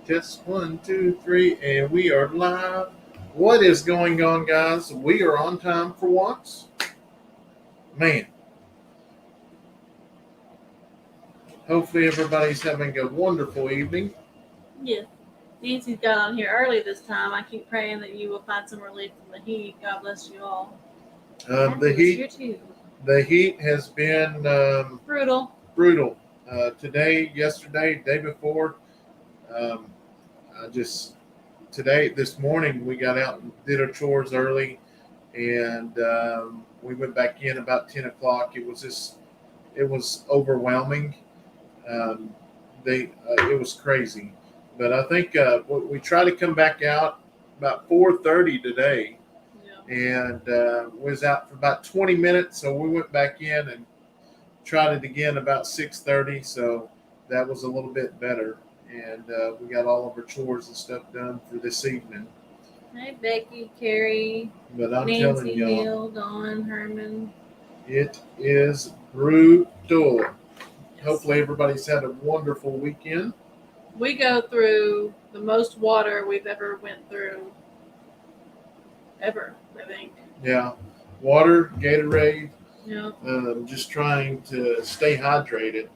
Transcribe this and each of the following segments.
Test 1, 2, 3, and we are live. What is going on, guys? We are on time for once. Man, hopefully everybody's having a wonderful evening. Yes. Nancy's got on here early this time. I keep praying that you will find some relief from the heat. God bless you all. The Here heat, too. the heat has been Brutal. brutal. Today, yesterday, day before. Um, I just this morning, we got out and did our chores early, and we went back in about 10 o'clock. It was overwhelming. Um, it was crazy, but I think we try to come back out about 4:30 today, Yeah. and was out for about 20 minutes. So we went back in and tried it again about 6:30. So that was a little bit better, and we got all of our chores and stuff done for this evening. Hey, Becky, Carrie, But I'm telling Nancy, y'all, Neil, Dawn, Herman. it is brutal. Yes. Hopefully, everybody's had a wonderful weekend. We go through the most water we've ever went through. Ever, I think. Yeah, water, Gatorade, Yeah. just trying to stay hydrated.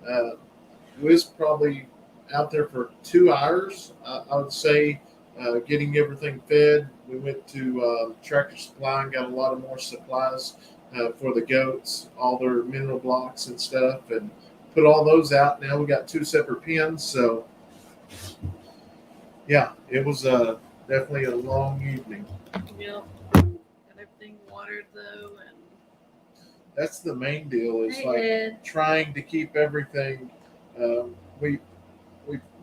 Uh, we was probably out there for 2 hours, I would say, getting everything fed. We went to Tractor Supply and got a lot of more supplies for the goats, all their mineral blocks and stuff, and put all those out. Now we got two separate pens, so yeah, it was definitely a long evening. Yep. Got everything watered though, and That's the main deal. Is hey, like Ed. trying to keep everything. Um, we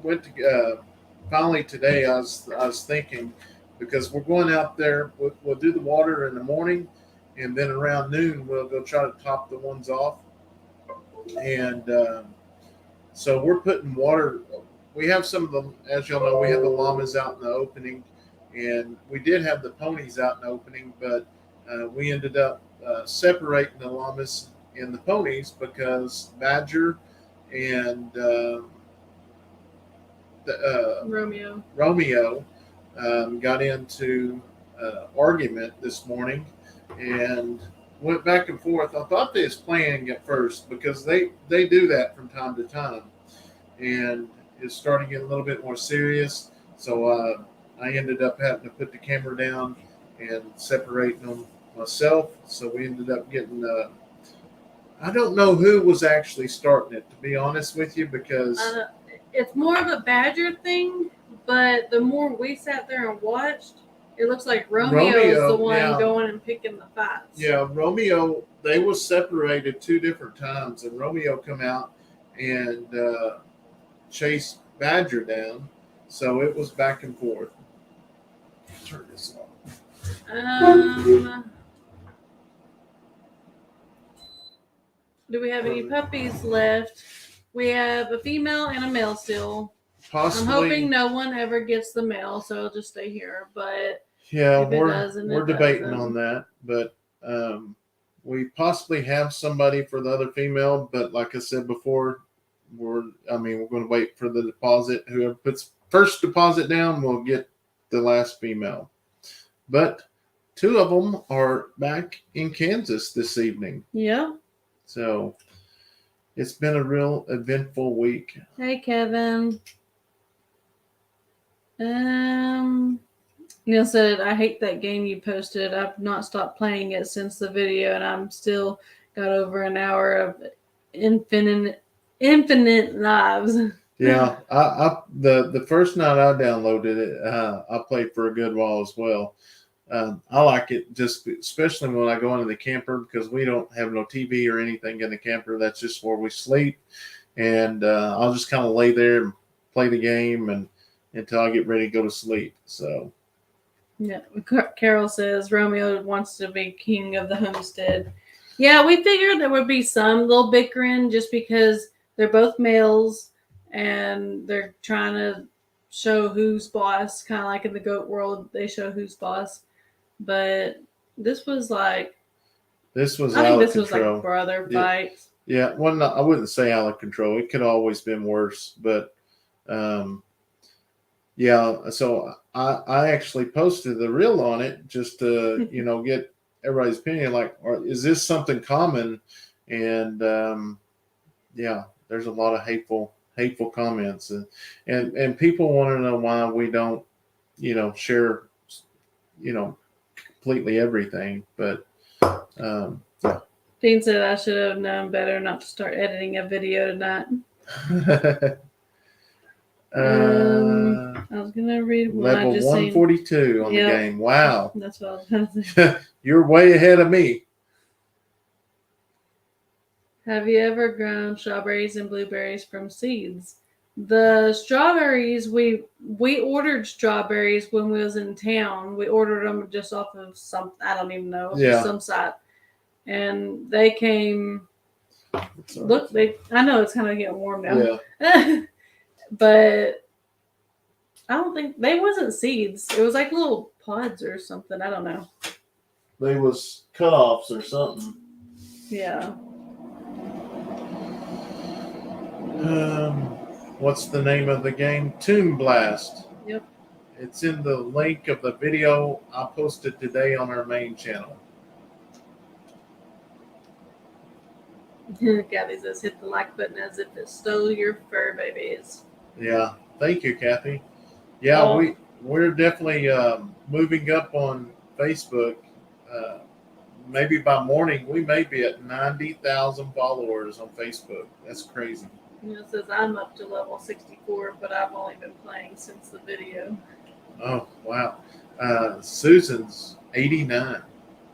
went to finally today. I was thinking because we're going out there. We'll do the water in the morning, and then around noon we'll go try to top the ones off. And so we're putting water. We have some of them, as y'all know, we have the llamas out in the opening, and we did have the ponies out in the opening, but we ended up separating the llamas and the ponies because Badger and Romeo. Romeo got into argument this morning and went back and forth. I thought they was playing at first because they do that from time to time, and it's starting to get a little bit more serious. So I ended up having to put the camera down and separating them myself. So we ended up getting. I don't know who was actually starting it, to be honest with you, because It's more of a Badger thing, but the more we sat there and watched, it looks like Romeo's the one going and picking the fights. Yeah, Romeo, they was separated two different times, and Romeo come out and chased Badger down, so it was back and forth. Turn this off. Do we have any puppies left? We have a female and a male still. Possibly. I'm hoping no one ever gets the male, so it'll just stay here. But yeah, if we're debating on that, but we possibly have somebody for the other female. But like I said before, we're going to wait for the deposit. Whoever puts first deposit down will get the last female. But two of them are back in Kansas this evening. Yeah. So it's been a real eventful week. Hey, Kevin. Neil said, I hate that game you posted. I've not stopped playing it since the video, and I'm still got over an hour of infinite lives. Yeah, the first night I downloaded it, I played for a good while as well. I like it just especially when I go into the camper because we don't have no TV or anything in the camper. That's just where we sleep, and I'll just kind of lay there and play the game and until I get ready to go to sleep. So, yeah, Carol says Romeo wants to be king of the homestead. Yeah, we figured there would be some little bickering just because they're both males and they're trying to show who's boss, kind of like in the goat world, they show who's boss. But this was like I think this was like brother fights. Yeah, well, I wouldn't say out of control. It could have always been worse, but Yeah, so I actually posted the reel on it just to get everybody's opinion. Like, is this something common? And yeah, there's a lot of hateful comments, and people want to know why we don't share completely everything. But yeah. Dean said I should have known better not to start editing a video tonight. I was gonna read one. Level 142 on the game. Wow. That's what I was gonna say. You're way ahead of me. Have you ever grown strawberries and blueberries from seeds? The strawberries, we ordered strawberries when we was in town. We ordered them just off of some, I don't even know, some site. And they came, look, I know it's kind of getting warm now. Yeah. But I don't think, they wasn't seeds. It was like little pods or something. I don't know. They was cutoffs or something. Yeah. What's the name of the game? Toon Blast. Yep. It's in the link of the video I posted today on our main channel. Kathy says, hit the like button as if it stole your fur babies. Yeah. Thank you, Kathy. Yeah, we're definitely moving up on Facebook. Maybe by morning, we may be at 90,000 followers on Facebook. That's crazy. It says I'm up to level 64, but I've only been playing since the video. Oh, wow. Susan's 89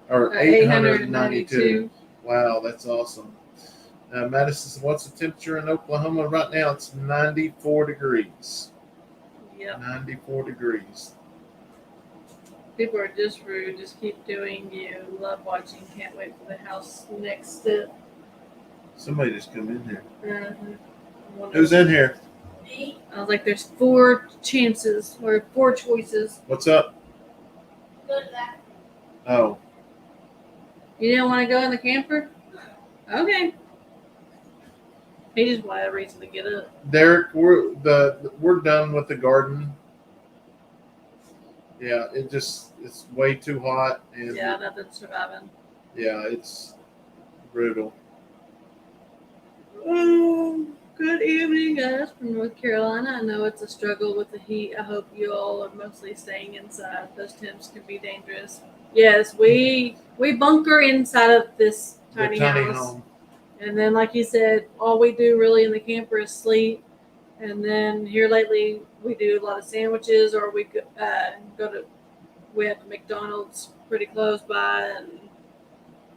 or 892. Wow, that's awesome. Madison says, what's the temperature in Oklahoma right now? It's 94 degrees. Yep. 94 degrees. People are just rude. Just keep doing you. Love watching. Can't wait for the house next step. Somebody just come in here. Uh-huh. Who's in here? I was like, there's 4 chances or 4 choices. What's up? Go to that. Oh. You didn't want to go in the camper? Okay. He just wanted a reason to get up. Derek, we're done with the garden. Yeah, it's way too hot. And yeah, nothing's surviving. Yeah, it's brutal. Good evening, guys from North Carolina. I know it's a struggle with the heat. I hope you all are mostly staying inside. Those temps can be dangerous. Yes, we bunker inside of this tiny house. Home. And then, like you said, all we do really in the camper is sleep. And then here lately, we do a lot of sandwiches, or we we have a McDonald's pretty close by, and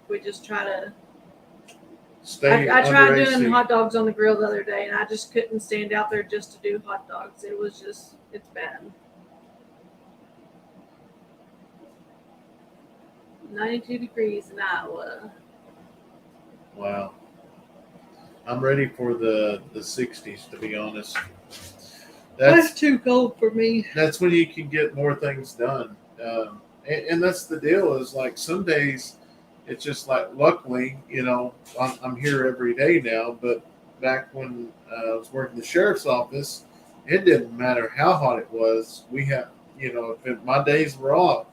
we just try to stay. I tried doing hot dogs on the grill the other day, and I just couldn't stand out there just to do hot dogs. It's bad. 92 degrees in Iowa. Wow. I'm ready for the 60s, to be honest. That's too cold for me. That's when you can get more things done. And that's the deal, is like some days it's just like, luckily, I'm here every day now, but back when I was working the sheriff's office, it didn't matter how hot it was. We had, if my days were off,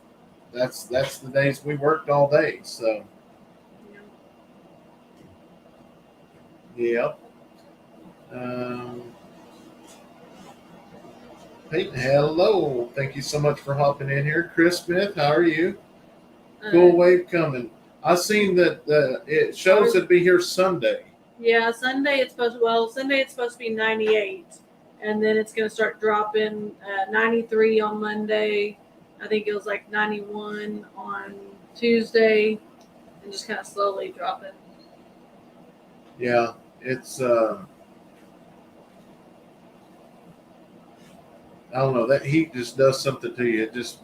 that's the days we worked all day. So, yep. Peyton, hello. Thank you so much for hopping in here. Chris Smith, how are you? Cool wave coming. I seen that it shows it'd be here Sunday. Yeah, Sunday it's supposed to be 98, and then it's going to start dropping 93 on Monday. I think it was like 91 on Tuesday, and just kind of slowly dropping. Yeah, it's I don't know, that heat just does something to you. It just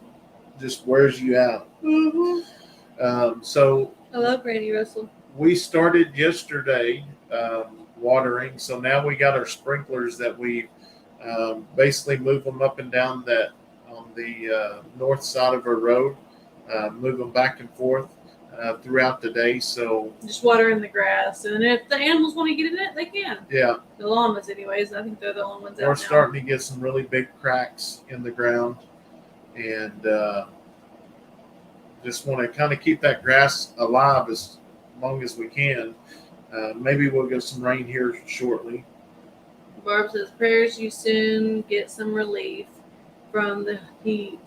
wears you out. Mm-hmm. So hello, Brandy Russell. We started yesterday watering, so now we got our sprinklers that we basically move them up and down that on the north side of our road, move them back and forth. throughout the day. So Just watering the grass, and if the animals want to get in it, they can. yeah, The llamas, anyways. I think they're the only ones we're out now. starting to get some really big cracks in the ground, and just want to kind of keep that grass alive as long as we can. Maybe we'll get some rain here shortly. Barb says, prayers you soon get some relief from the heat.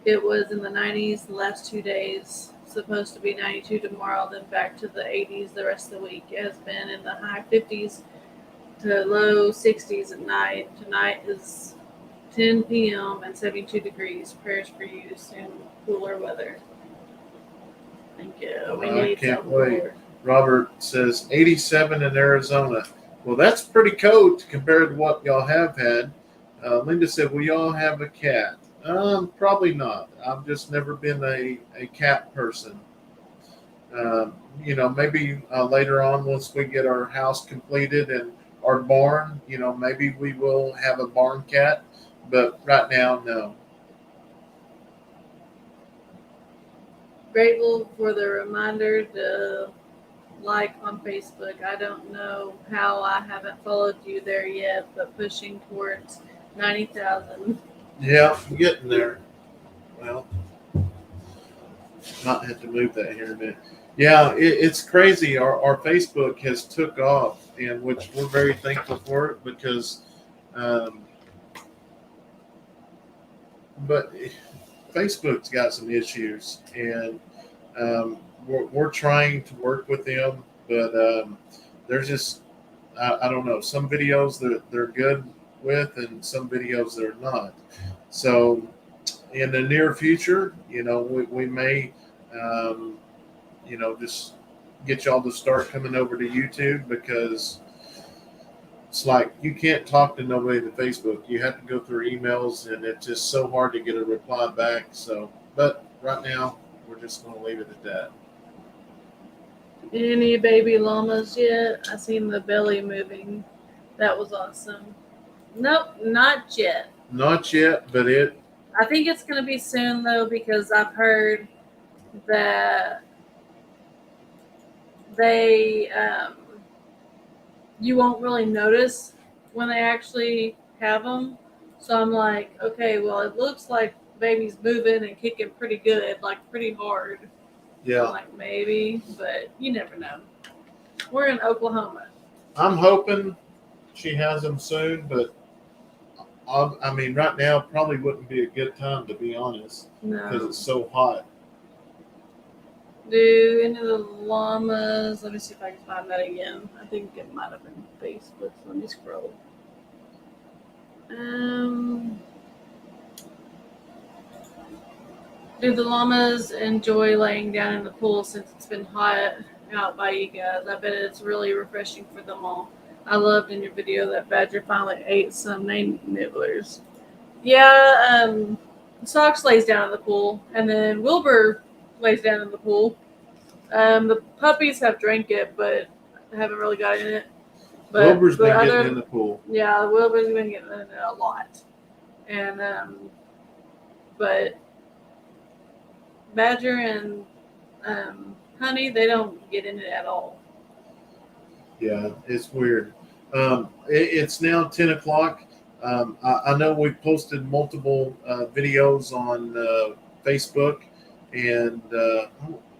It was in the 90s the last 2 days. Supposed to be 92 tomorrow, then back to the 80s the rest of the week. It has been in the high 50s to low 60s at night. Tonight is 10 p.m. and 72 degrees. Prayers for you. Soon cooler weather. Thank you. We I need can't some wait. cooler. Robert says 87 in Arizona. Well, that's pretty cold compared to what y'all have had. Linda said, will y'all have a cat? Probably not. I've just never been a cat person. Maybe later on, once we get our house completed and our barn, maybe we will have a barn cat. But right now, no. Grateful for the reminder to like on Facebook. I don't know how I haven't followed you there yet, but pushing towards 90,000. Yeah, I'm getting there. Well, not have to move that here in a minute. Yeah, it's crazy. Our Facebook has took off, and which we're very thankful for it because, but Facebook's got some issues, and we're trying to work with them, but there's just I don't know, some videos they're good with, and some videos they're not. So in the near future, we may just get y'all to start coming over to YouTube, because it's like you can't talk to nobody to Facebook. You have to go through emails, and it's just so hard to get a reply back. So, but right now, we're just going to leave it at that. Any baby llamas yet? I seen the belly moving. That was awesome. Nope, not yet. Not yet, but I think it's going to be soon, though, because I've heard that they you won't really notice when they actually have them. So I'm like, okay, well, it looks like baby's moving and kicking pretty good, like pretty hard. yeah. I'm like, maybe, but you never know. We're in Oklahoma. I'm hoping she has them soon, but right now probably wouldn't be a good time, to be honest, because No. it's so hot. Do any of the llamas? Let me see if I can find that again. I think it might have been Facebook. Let me scroll. Do the llamas enjoy laying down in the pool since it's been hot out by you guys? I bet it's really refreshing for them all. I loved in your video that Badger finally ate some nibblers. Yeah, Socks lays down in the pool, and then Wilbur lays down in the pool. The puppies have drank it, but haven't really got in it. But Wilbur's been getting in the pool. Yeah, Wilbur's been getting in it a lot, and but Badger and Honey, they don't get in it at all. Yeah, it's weird. It's now 10 o'clock. I know we've posted multiple videos on Facebook and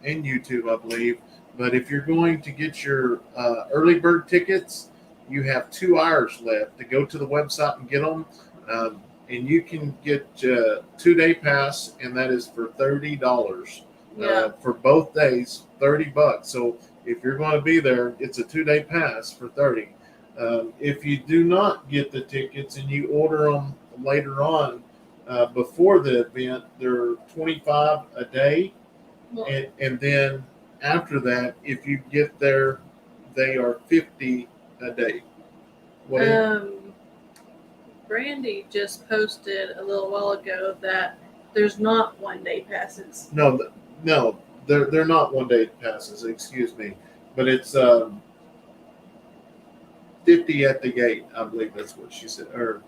YouTube, I believe. But if you're going to get your early bird tickets, you have 2 hours left to go to the website and get them. And you can get a 2-day pass, and that is for $30 for both days, $30. So if you're going to be there, it's a 2-day pass for $30. If you do not get the tickets and you order them later on before the event, they're $25 a day, and then after that, if you get there, they are $50 a day. Brandy just posted a little while ago that there's not 1-day passes. No, they're not 1-day passes. Excuse me, but it's $50 at the gate. I believe that's what she said. Or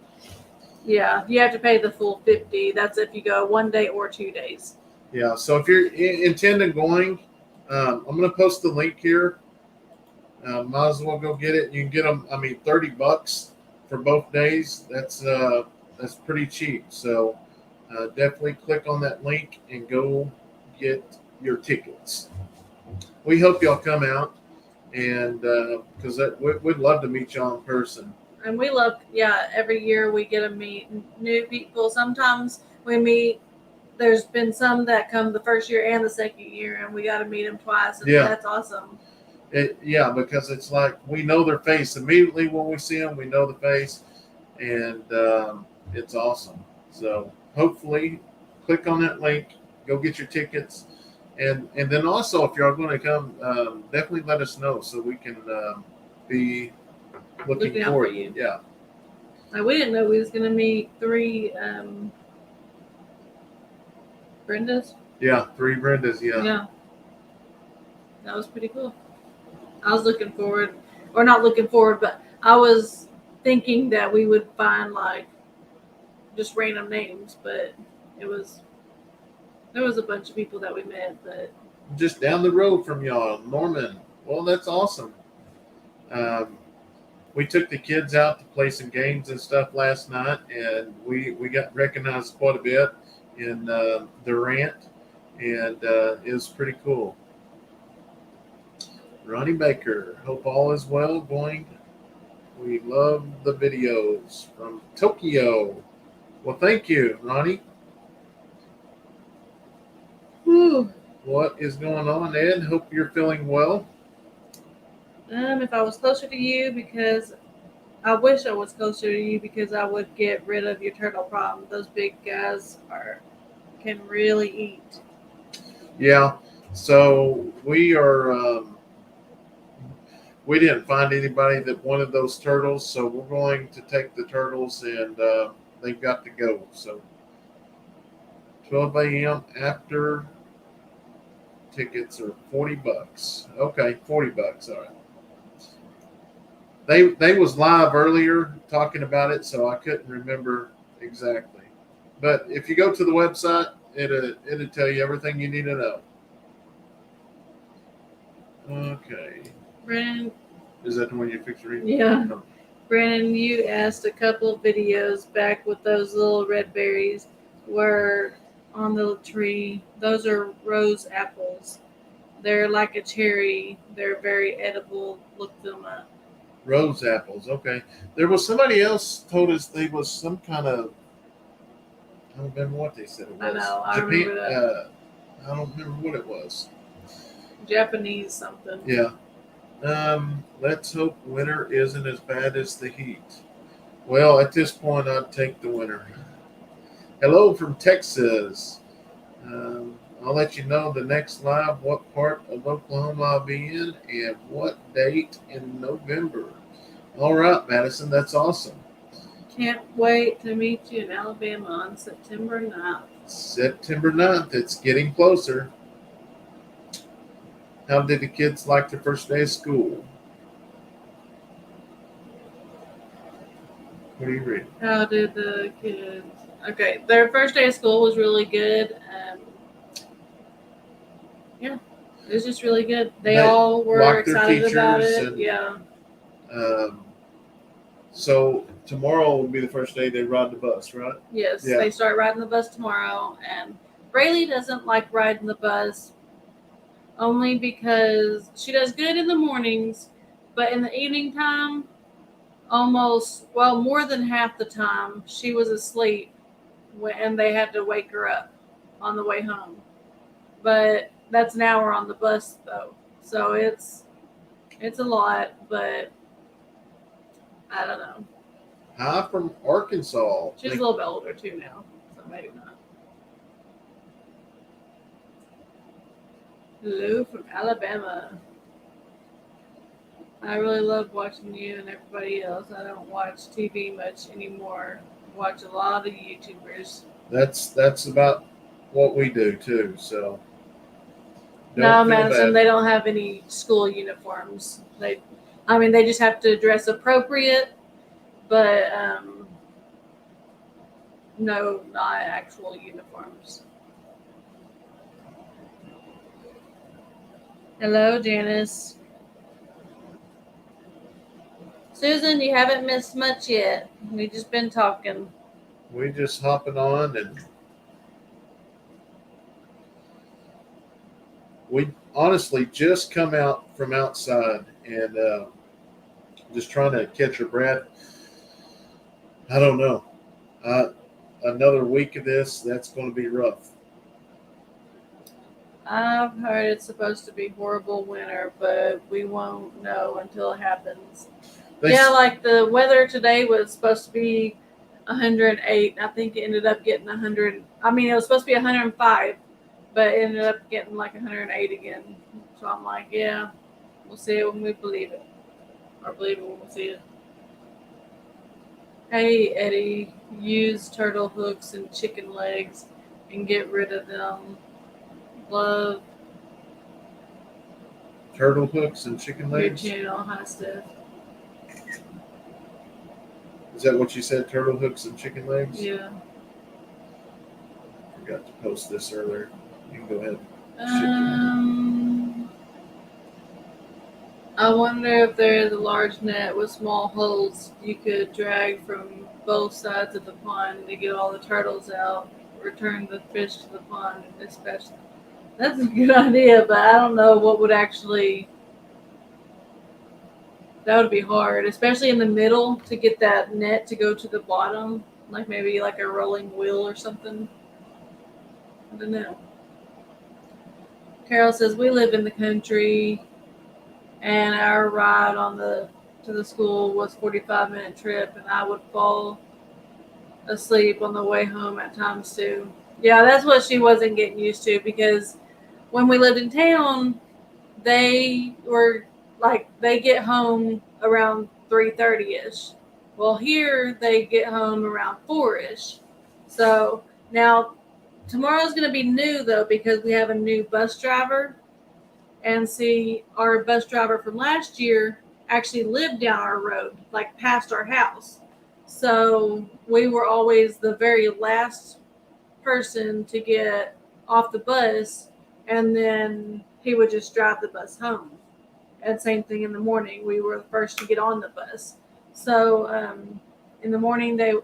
yeah, you have to pay the full $50. That's if you go 1 day or 2 days. Yeah, so if you're intending going, I'm going to post the link here. Might as well go get it. You can get them. I mean, $30 for both days. That's pretty cheap. So definitely click on that link and go get your tickets. We hope y'all come out, and because we'd love to meet y'all in person. And we love, every year we get to meet new people. Sometimes we meet, there's been some that come the first year and the second year, and we got to meet them twice. And Yeah. That's awesome. Because it's like we know their face immediately when we see them. We know the face, and it's awesome. So hopefully, click on that link, go get your tickets, and then also if you're going to come, definitely let us know so we can be looking out forward. for you. Yeah. Now, we didn't know we was going to meet 3 Brendas. Yeah, 3 Brendas. Yeah. That was pretty cool. I was looking forward, or not looking forward, but I was thinking that we would find like just random names, but there was a bunch of people that we met. But Just down the road from y'all, Norman. Well, that's awesome. We took the kids out to play some games and stuff last night, and we got recognized quite a bit in Durant, and it was pretty cool. Ronnie Baker, hope all is well going. We love the videos from Tokyo. Well, thank you, Ronnie. whew, What is going on, Ed? Hope you're feeling well. if I was closer to you, because I wish I was closer to you, because I would get rid of your turtle problem. Those big guys can really eat. Yeah. So we are. We didn't find anybody that wanted those turtles, so we're going to take the turtles, and they've got to go. So 12 a.m. after tickets are $40. Okay, $40. All right. They was live earlier talking about it, so I couldn't remember exactly. But if you go to the website, it'll tell you everything you need to know. Okay. Brandon, Is that the one you fixed reading? yeah. No. Brandon, you asked a couple of videos back with those little red berries were on the tree. Those are rose apples. They're like a cherry. They're very edible. Look them up. Rose apples. Okay. There was somebody else told us they was some kind of. I don't remember what they said it was. I know. I remember that. I don't remember what it was. Japanese something. Yeah. Let's hope winter isn't as bad as the heat. Well, at this point, I'd take the winter. Hello from Texas. I'll let you know the next live what part of Oklahoma I'll be in and what date in November. All right, Madison, that's awesome. Can't wait to meet you in Alabama on September 9th. September 9th, it's getting closer. How did the kids like their first day of school? What do you read? How did the kids? Okay, their first day of school was really good. Yeah, it was just really good. They all were liked their excited about teachers it. and- Yeah. So tomorrow will be the first day they ride the bus, right? Yes, Yeah. they start riding the bus tomorrow, and Braylee doesn't like riding the bus only because she does good in the mornings, but in the evening time, more than half the time, she was asleep and they had to wake her up on the way home. But that's an hour on the bus though, so it's a lot, but I don't know. Hi from Arkansas. She's a little bit older too now, so maybe not. Hello from Alabama. I really love watching you and everybody else. I don't watch TV much anymore. I watch a lot of YouTubers. That's about what we do too. So No, don't feel Madison, bad. they don't have any school uniforms. They just have to dress appropriate, but no, not actual uniforms. Hello, Janice. Susan, you haven't missed much yet. We just been talking. We just hopping on, and we honestly just come out from outside and just trying to catch our breath. I don't know. Another week of this, that's going to be rough. I've heard it's supposed to be horrible winter, but we won't know until it happens. Yeah, like the weather today was supposed to be 108. I think it ended up getting 100. I mean, it was supposed to be 105, but it ended up getting like 108 again. So I'm like, yeah, we'll see it when we believe it. Or believe it when we see it. Hey, Eddie, use turtle hooks and chicken legs and get rid of them. Love Turtle hooks and chicken your legs. channel. Hi, Steph. Is that what you said? Turtle hooks and chicken legs? Yeah. Forgot to post this earlier. You can go ahead. I wonder if there is a large net with small holes you could drag from both sides of the pond to get all the turtles out. Return the fish to the pond and dispatch them. That's a good idea, but I don't know what would actually. That would be hard, especially in the middle, to get that net to go to the bottom, like maybe like a rolling wheel or something. I don't know. Carol says we live in the country, and our ride to the school was 45-minute trip, and I would fall asleep on the way home at times too. Yeah, that's what she wasn't getting used to, because when we lived in town, they were like they get home around 3:30ish. Well, here they get home around 4ish. So now tomorrow's going to be new though, because we have a new bus driver. And see, our bus driver from last year actually lived down our road, like past our house. So we were always the very last person to get off the bus, and then he would just drive the bus home. And same thing in the morning, we were the first to get on the bus. So in the morning they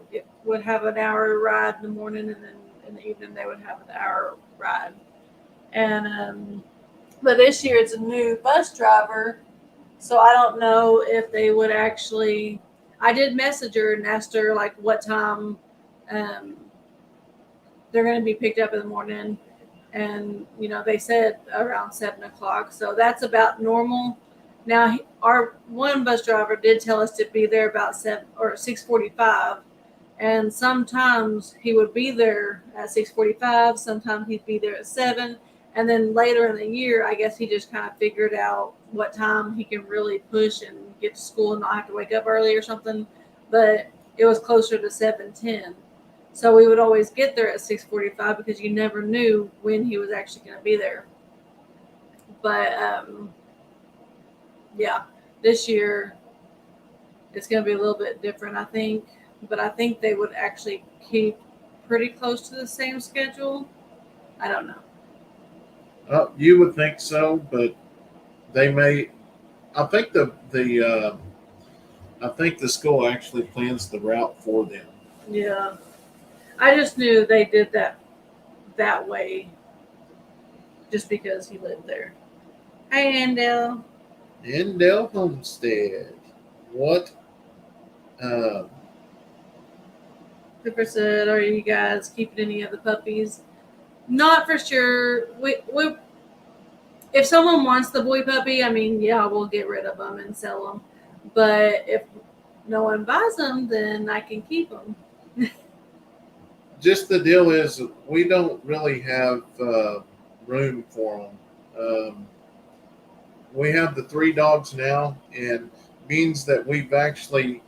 would have an hour ride in the morning, and then in the evening they would have an hour ride. And but this year it's a new bus driver, so I don't know if they would actually. I did message her and asked her like what time they're going to be picked up in the morning, and they said around 7 o'clock, so that's about normal. Now our one bus driver did tell us to be there about 6:45, and sometimes he would be there at 6:45. Sometimes he'd be there at 7. And then later in the year, I guess he just kind of figured out what time he can really push and get to school and not have to wake up early or something. But it was closer to 7:10. So we would always get there at 6:45 because you never knew when he was actually going to be there. But yeah, this year it's going to be a little bit different, I think. But I think they would actually keep pretty close to the same schedule. I don't know. You would think so, but they may. I think I think the school actually plans the route for them. Yeah, I just knew they did that way, just because he lived there. Hey, Andel. Endell Homestead. What? Cooper said, "Are you guys keeping any of the puppies?" Not for sure. We if someone wants the boy puppy, I mean, yeah, we'll get rid of them and sell them. But if no one buys them, then I can keep them. Just the deal is we don't really have room for them. We have the 3 dogs now, and means that we've actually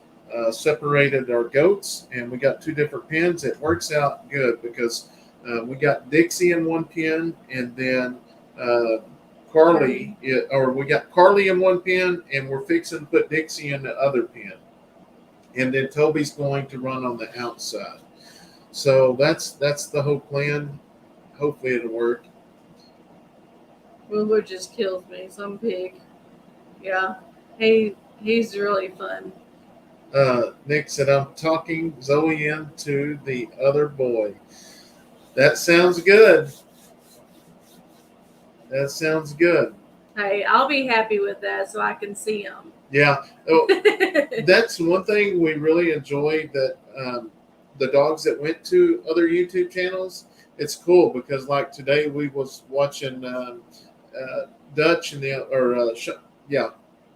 separated our goats, and we got 2 different pens. It works out good because we got Dixie in one pen, and then Carly, or we got Carly in one pen, and we're fixing to put Dixie in the other pen. And then Toby's going to run on the outside. So that's the whole plan. Hopefully it'll work. Wilbur just kills me. Some pig. Yeah. He's really fun. Nick said, I'm talking Zoe into the other boy. That sounds good. That sounds good. Hey, I'll be happy with that so I can see him. Yeah. Oh, that's one thing we really enjoy, that the dogs that went to other YouTube channels, it's cool because like today we was watching Dutch and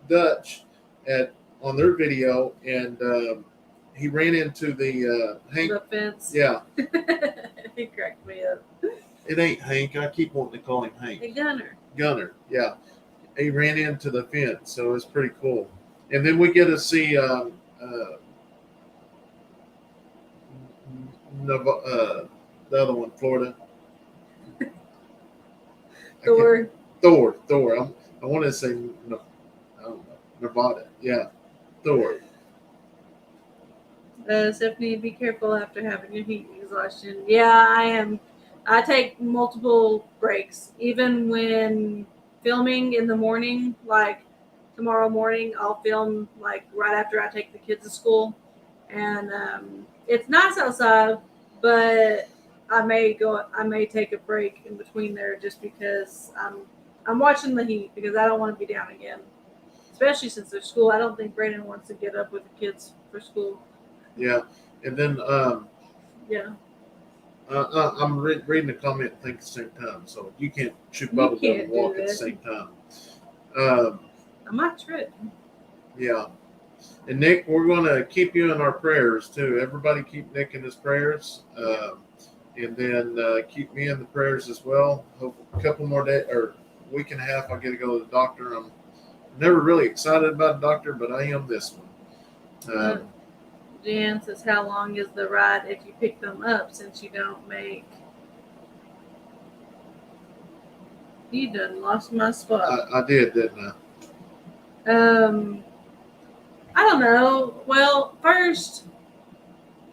Dutch at on their video, and he ran into the Hank. The fence. Yeah, He cracked me up. it ain't Hank. I keep wanting to call him Hank. Hey, Gunner. Gunner. Yeah, he ran into the fence, so it's pretty cool. And then we get to see the other one, Florida. Thor. Thor. I want to say, no, I don't know, Nevada. Yeah, Thor. Stephanie, be careful after having your heat exhaustion. Yeah, I am. I take multiple breaks, even when filming in the morning. Like tomorrow morning, I'll film like right after I take the kids to school, and it's nice outside, but I may take a break in between there just because I'm watching the heat because I don't want to be down again, especially since there's school. I don't think Brayden wants to get up with the kids for school. Yeah, and then Yeah. I'm reading the comment and think at the same time, so you can't shoot bubble gum and walk at the same time. I might trip. Yeah. And Nick, we're going to keep you in our prayers too. Everybody keep Nick in his prayers. And then keep me in the prayers as well. Hope a couple more days or a week and a half, I'll get to go to the doctor. I'm never really excited about a doctor, but I am this one. Jan says, how long is the ride if you pick them up since you don't make... You done lost my spot. I did, didn't I? I don't know. Well, first,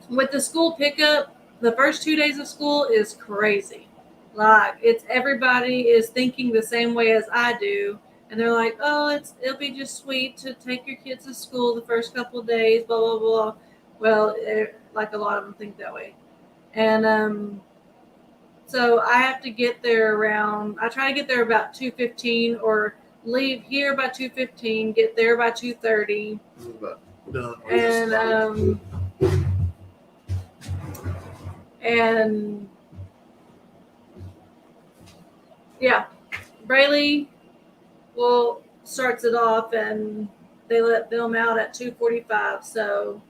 with the school pickup, the first 2 days of school is crazy. Like, it's everybody is thinking the same way as I do. And they're like, oh, it'll be just sweet to take your kids to school the first couple of days, blah, blah, blah. Well, like a lot of them think that way. And so I have to get there I try to get there about 2:15 or leave here by 2:15, get there by 2:30. And yeah, Braylee starts it off, and they let them out at 2:45. So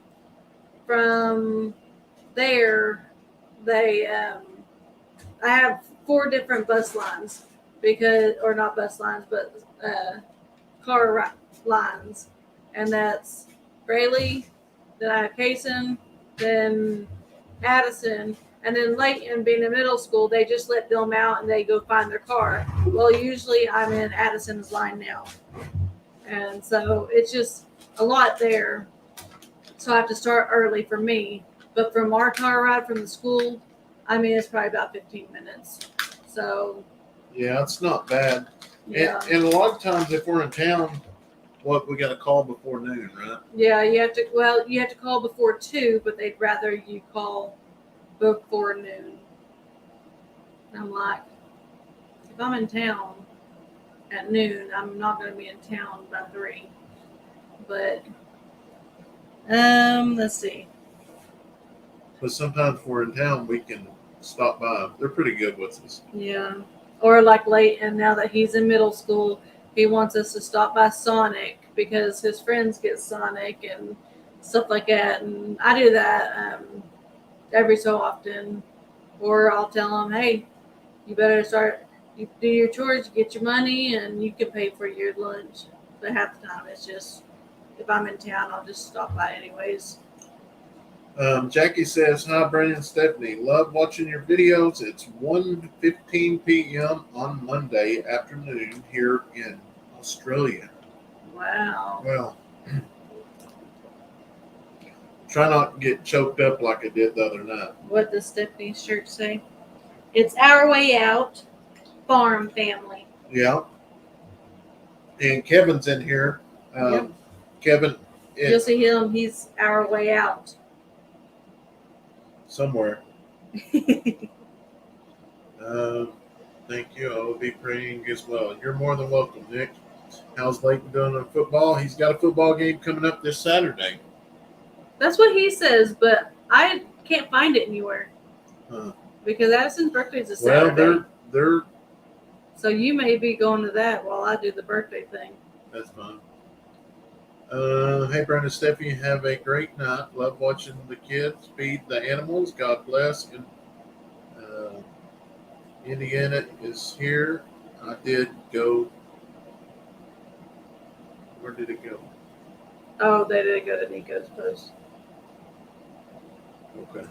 from there, I have 4 different bus lines or not bus lines, but car lines, and that's Braylee, then I have Kayson, then Addison, and then Leighton, being in middle school, they just let them out and they go find their car. Well, usually I'm in Addison's line now, and so it's just a lot there. So I have to start early for me. But from our car ride from the school, it's probably about 15 minutes. So yeah, it's not bad. yeah, And a lot of times, if we're in town, we got to call before noon, right? yeah, you have to call before 2, but they'd rather you call before noon. I'm like, if I'm in town at noon, I'm not going to be in town by 3. But let's see. But sometimes if we're in town, we can stop by. They're pretty good with us. Yeah. Or like Leighton, now that he's in middle school, he wants us to stop by Sonic because his friends get Sonic and stuff like that. And I do that every so often. Or I'll tell him, hey, you better you do your chores, get your money, and you can pay for your lunch. But half the time, it's just, if I'm in town, I'll just stop by anyways. Jackie says, hi, Brandon and Stephanie. Love watching your videos. It's 1:15 p.m. on Monday afternoon here in Australia. Wow. Well, try not to get choked up like I did the other night. What does Stephanie's shirt say? It's our way out, farm family. Yeah. And Kevin's in here. Yep. Kevin, You'll see him. He's our way out. somewhere. Thank you. I will be praying as well. You're more than welcome, Nick. How's Leighton doing on football? He's got a football game coming up this Saturday. That's what he says, but I can't find it anywhere. Huh. Because Addison's birthday is a Well, Saturday. they're So you may be going to that while I do the birthday thing. that's fine. Hey, Brenda, Stephanie, have a great night. Love watching the kids feed the animals. God bless. And Indiana is here. I did go. Where did it go? Oh, they did go to Nico's post. Okay.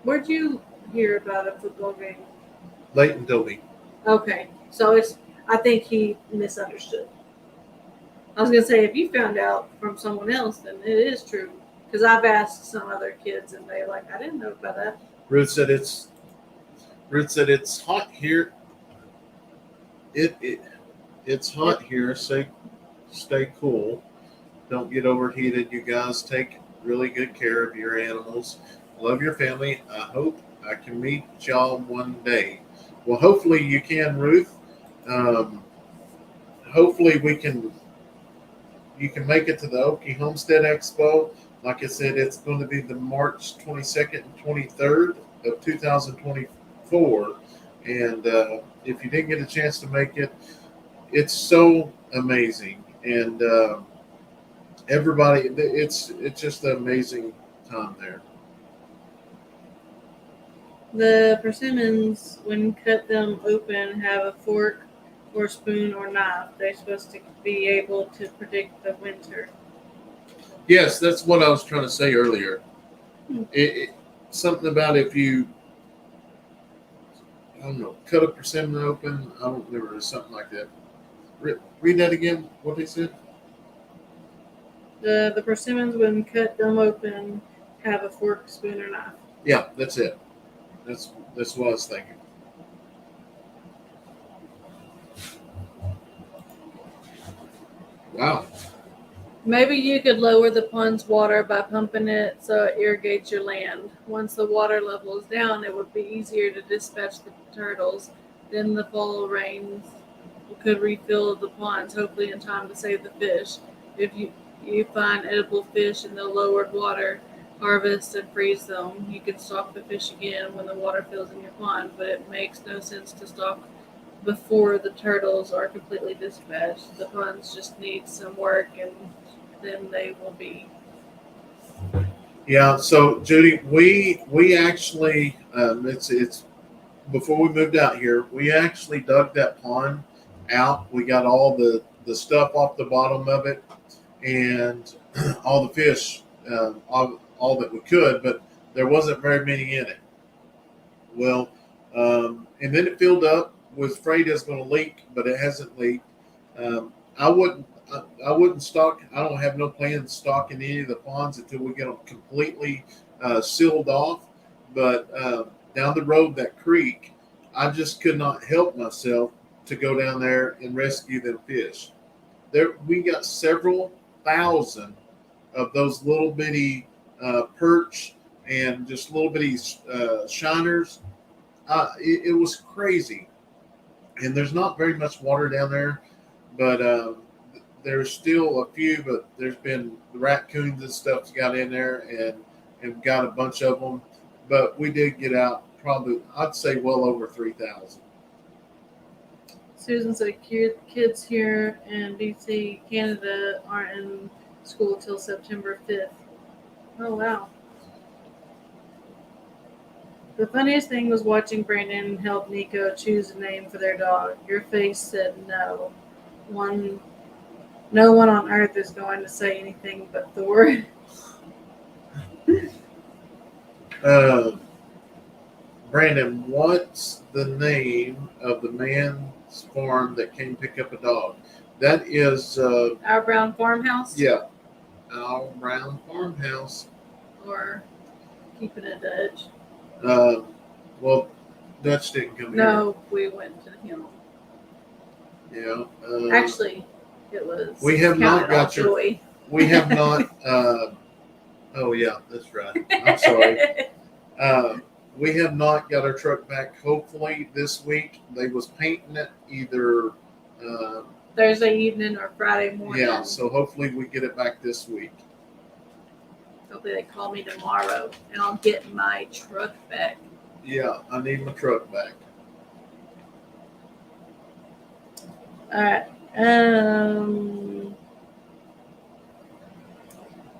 Where'd you hear about a football game? Leighton told me. Okay, so I think he misunderstood. I was gonna say if you found out from someone else, then it is true. Because I've asked some other kids, and they're like, "I didn't know about that." Ruth said it's hot here. It's hot here. Stay cool. Don't get overheated. You guys take really good care of your animals. Love your family. I hope I can meet y'all one day. Well, hopefully you can, Ruth. Hopefully you can make it to the Okie Homestead Expo. Like I said, it's going to be the March 22nd and 23rd of 2024. And if you didn't get a chance to make it, it's so amazing. And everybody, it's just an amazing time there. The persimmons, when cut them open, have a fork or spoon or knife. They're supposed to be able to predict the winter. Yes, that's what I was trying to say earlier. Something about if you, I don't know, cut a persimmon open. I don't remember. It's something like that. Read that again. What they said. The persimmons, when cut them open, have a fork, spoon, or knife. Yeah, that's it. That's what I was thinking. Wow. Maybe you could lower the pond's water by pumping it so it irrigates your land. Once the water level is down, it would be easier to dispatch the turtles. Then the fall rains could refill the ponds, hopefully in time to save the fish. If you find edible fish in the lowered water, harvest and freeze them. You can stock the fish again when the water fills in your pond, but it makes no sense to stock before the turtles are completely dispatched. The ponds just need some work, and then they will be. Yeah. So Judy, we actually it's before we moved out here, we actually dug that pond out. We got all the stuff off the bottom of it, and all the fish, all that we could, but there wasn't very many in it. Well, and then it filled up. Was afraid it was going to leak, but it hasn't leaked. I wouldn't stock. I don't have no plans stocking any of the ponds until we get them completely sealed off. But down the road, that creek, I just could not help myself to go down there and rescue them fish. We got several thousand of those little bitty perch and just little bitty shiners. It was crazy. And there's not very much water down there, but there's still a few. But there's been the raccoons and stuff's got in there and got a bunch of them. But we did get out probably, I'd say, well over 3,000. Susan said kids here in BC, Canada aren't in school till September 5th. Oh, wow. The funniest thing was watching Brandon help Nico choose a name for their dog. Your face said no. No one on earth is going to say anything but Thor. Brandon, what's the name of the man's farm that came pick up a dog? That is Our Brown Farmhouse? yeah, Our Brown Farmhouse. Or Keeping a Dutch? Well, Dutch didn't come No, we went to him. here. Yeah. Actually, it was. We have not Count It All got your. Joy. We have not. Oh yeah, that's right. I'm sorry. We have not got our truck back. Hopefully this week. They was painting it either. Thursday evening or Friday morning. Yeah, so hopefully we get it back this week. Hopefully they call me tomorrow and I'll get my truck back. Yeah, I need my truck back. All right.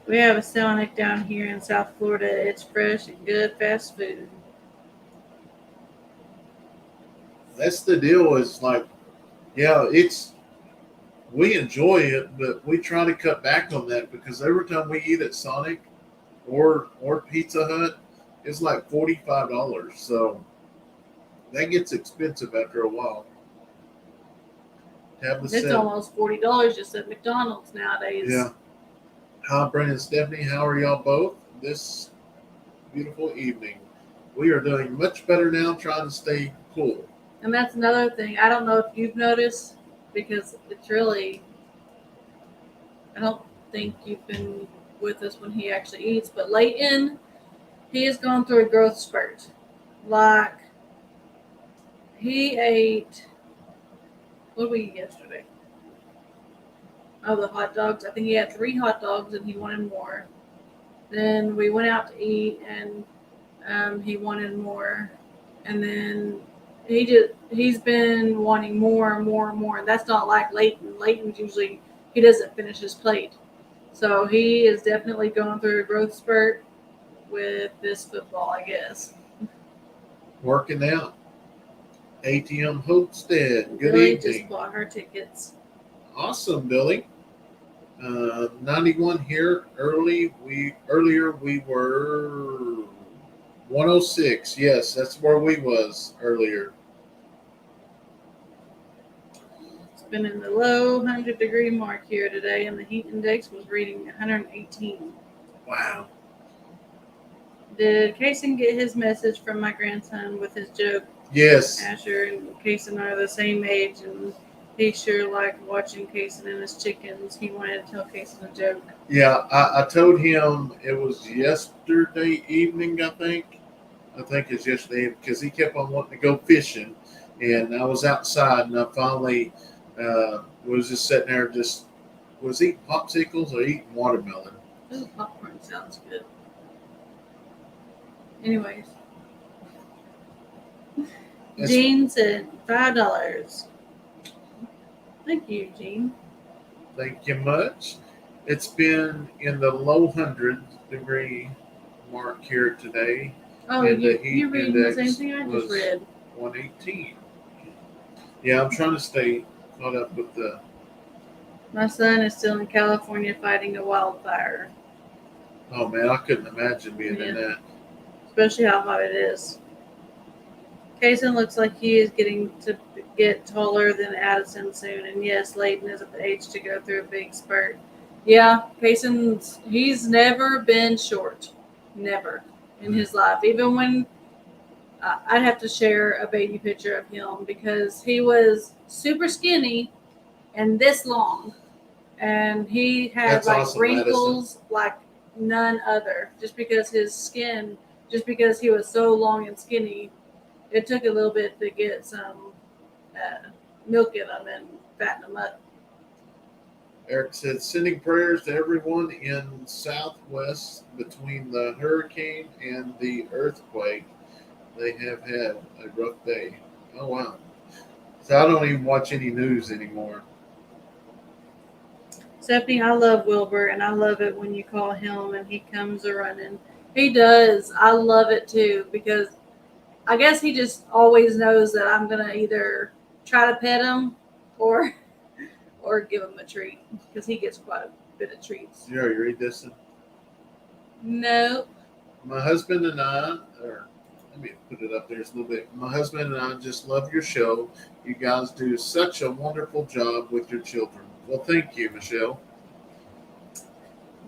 We have a Sonic down here in South Florida. It's fresh and good fast food. That's the deal. Is like, yeah, we enjoy it, but we try to cut back on that because every time we eat at Sonic or Pizza Hut, it's like $45. So that gets expensive after a while. Have the It's set. almost $40 just at McDonald's nowadays. Yeah. Hi, Brandon and Stephanie. How are y'all both this beautiful evening? We are doing much better now, trying to stay cool. And that's another thing. I don't know if you've noticed because it's really, I don't think you've been with us when he actually eats, but Leighton, he has gone through a growth spurt. Like, he ate, what did we eat yesterday? Oh, the hot dogs. I think he had 3 hot dogs and he wanted more. Then we went out to eat and he wanted more. And then he's been wanting more and more and more. And that's not like Leighton. Leighton's usually, he doesn't finish his plate. So he is definitely going through a growth spurt with this football, I guess. Working out. ATM Homestead. Good Billy evening. just bought her tickets. Awesome, Billy. 91 here. Earlier we were 106. Yes, that's where we was earlier. It's been in the low 100-degree mark here today, and the heat index was reading 118. Wow. Did Kayson get his message from my grandson with his joke? Yes. Asher and Kayson are the same age, and he sure liked watching Kayson and his chickens. He wanted to tell Kayson a joke. Yeah, I told him it was yesterday evening, I think. I think it's yesterday because he kept on wanting to go fishing. And I was outside and I finally was just sitting there was eating popsicles or eating watermelon. Ooh, popcorn sounds good. Anyways. Jean said $5. Thank you, Jean. Thank you much. It's been in the low 100-degree mark here today. Oh, And the heat you're reading the index same thing I was just read. 118. Yeah, I'm trying to stay caught up with the. My son is still in California fighting a wildfire, Oh man, I couldn't imagine being in that. especially how hot it is. Kayson looks like he is getting to get taller than Addison soon, and yes, Leighton is at the age to go through a big spurt. Yeah, he's never been short, never in his life. Even when I'd have to share a baby picture of him because he was super skinny and this long, and he had That's like awesome, wrinkles like none other. Just because his skin, just because he was so long and skinny, it took a little bit to get some milk in him and fatten him up. Eric said, sending prayers to everyone in Southwest between the hurricane and the earthquake. They have had a rough day. Oh, wow. So I don't even watch any news anymore. Stephanie, I love Wilbur, and I love it when you call him and he comes a running. He does. I love it too because I guess he just always knows that I'm gonna either try to pet him or give him a treat because he gets quite a bit of treats. You already read this? No. My husband and I, let me put it up there just a little bit. My husband and I just love your show. You guys do such a wonderful job with your children. Well, thank you, Michelle.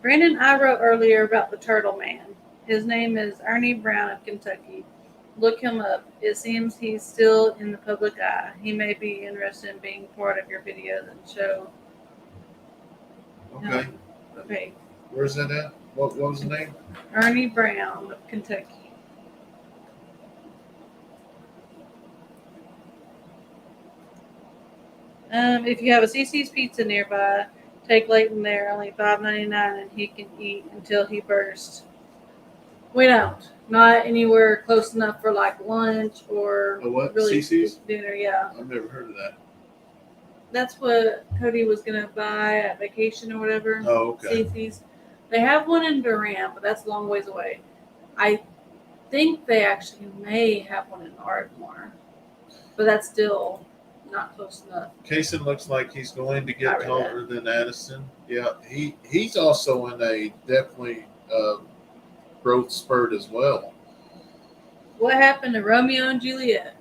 Brandon, I wrote earlier about the turtle man. His name is Ernie Brown of Kentucky. Look him up. It seems he's still in the public eye. He may be interested in being part of your videos and show. Okay. Okay. Where's that at? What was the name? Ernie Brown of Kentucky. If you have a CC's Pizza nearby, take Leighton there. Only $5.99, and he can eat until he bursts. We don't. Not anywhere close enough for like lunch or A what? really CC's? dinner. Yeah, I've never heard of that. that's what Cody was gonna buy at vacation or whatever. Oh, okay. CC's. They have one in Durant, but that's a long ways away. I think they actually may have one in Ardmore, but that's still not close enough. Kayson looks like he's going to I get read taller than Addison. Yeah, he's also in a definitely growth spurt as well. What happened to Romeo and Juliet?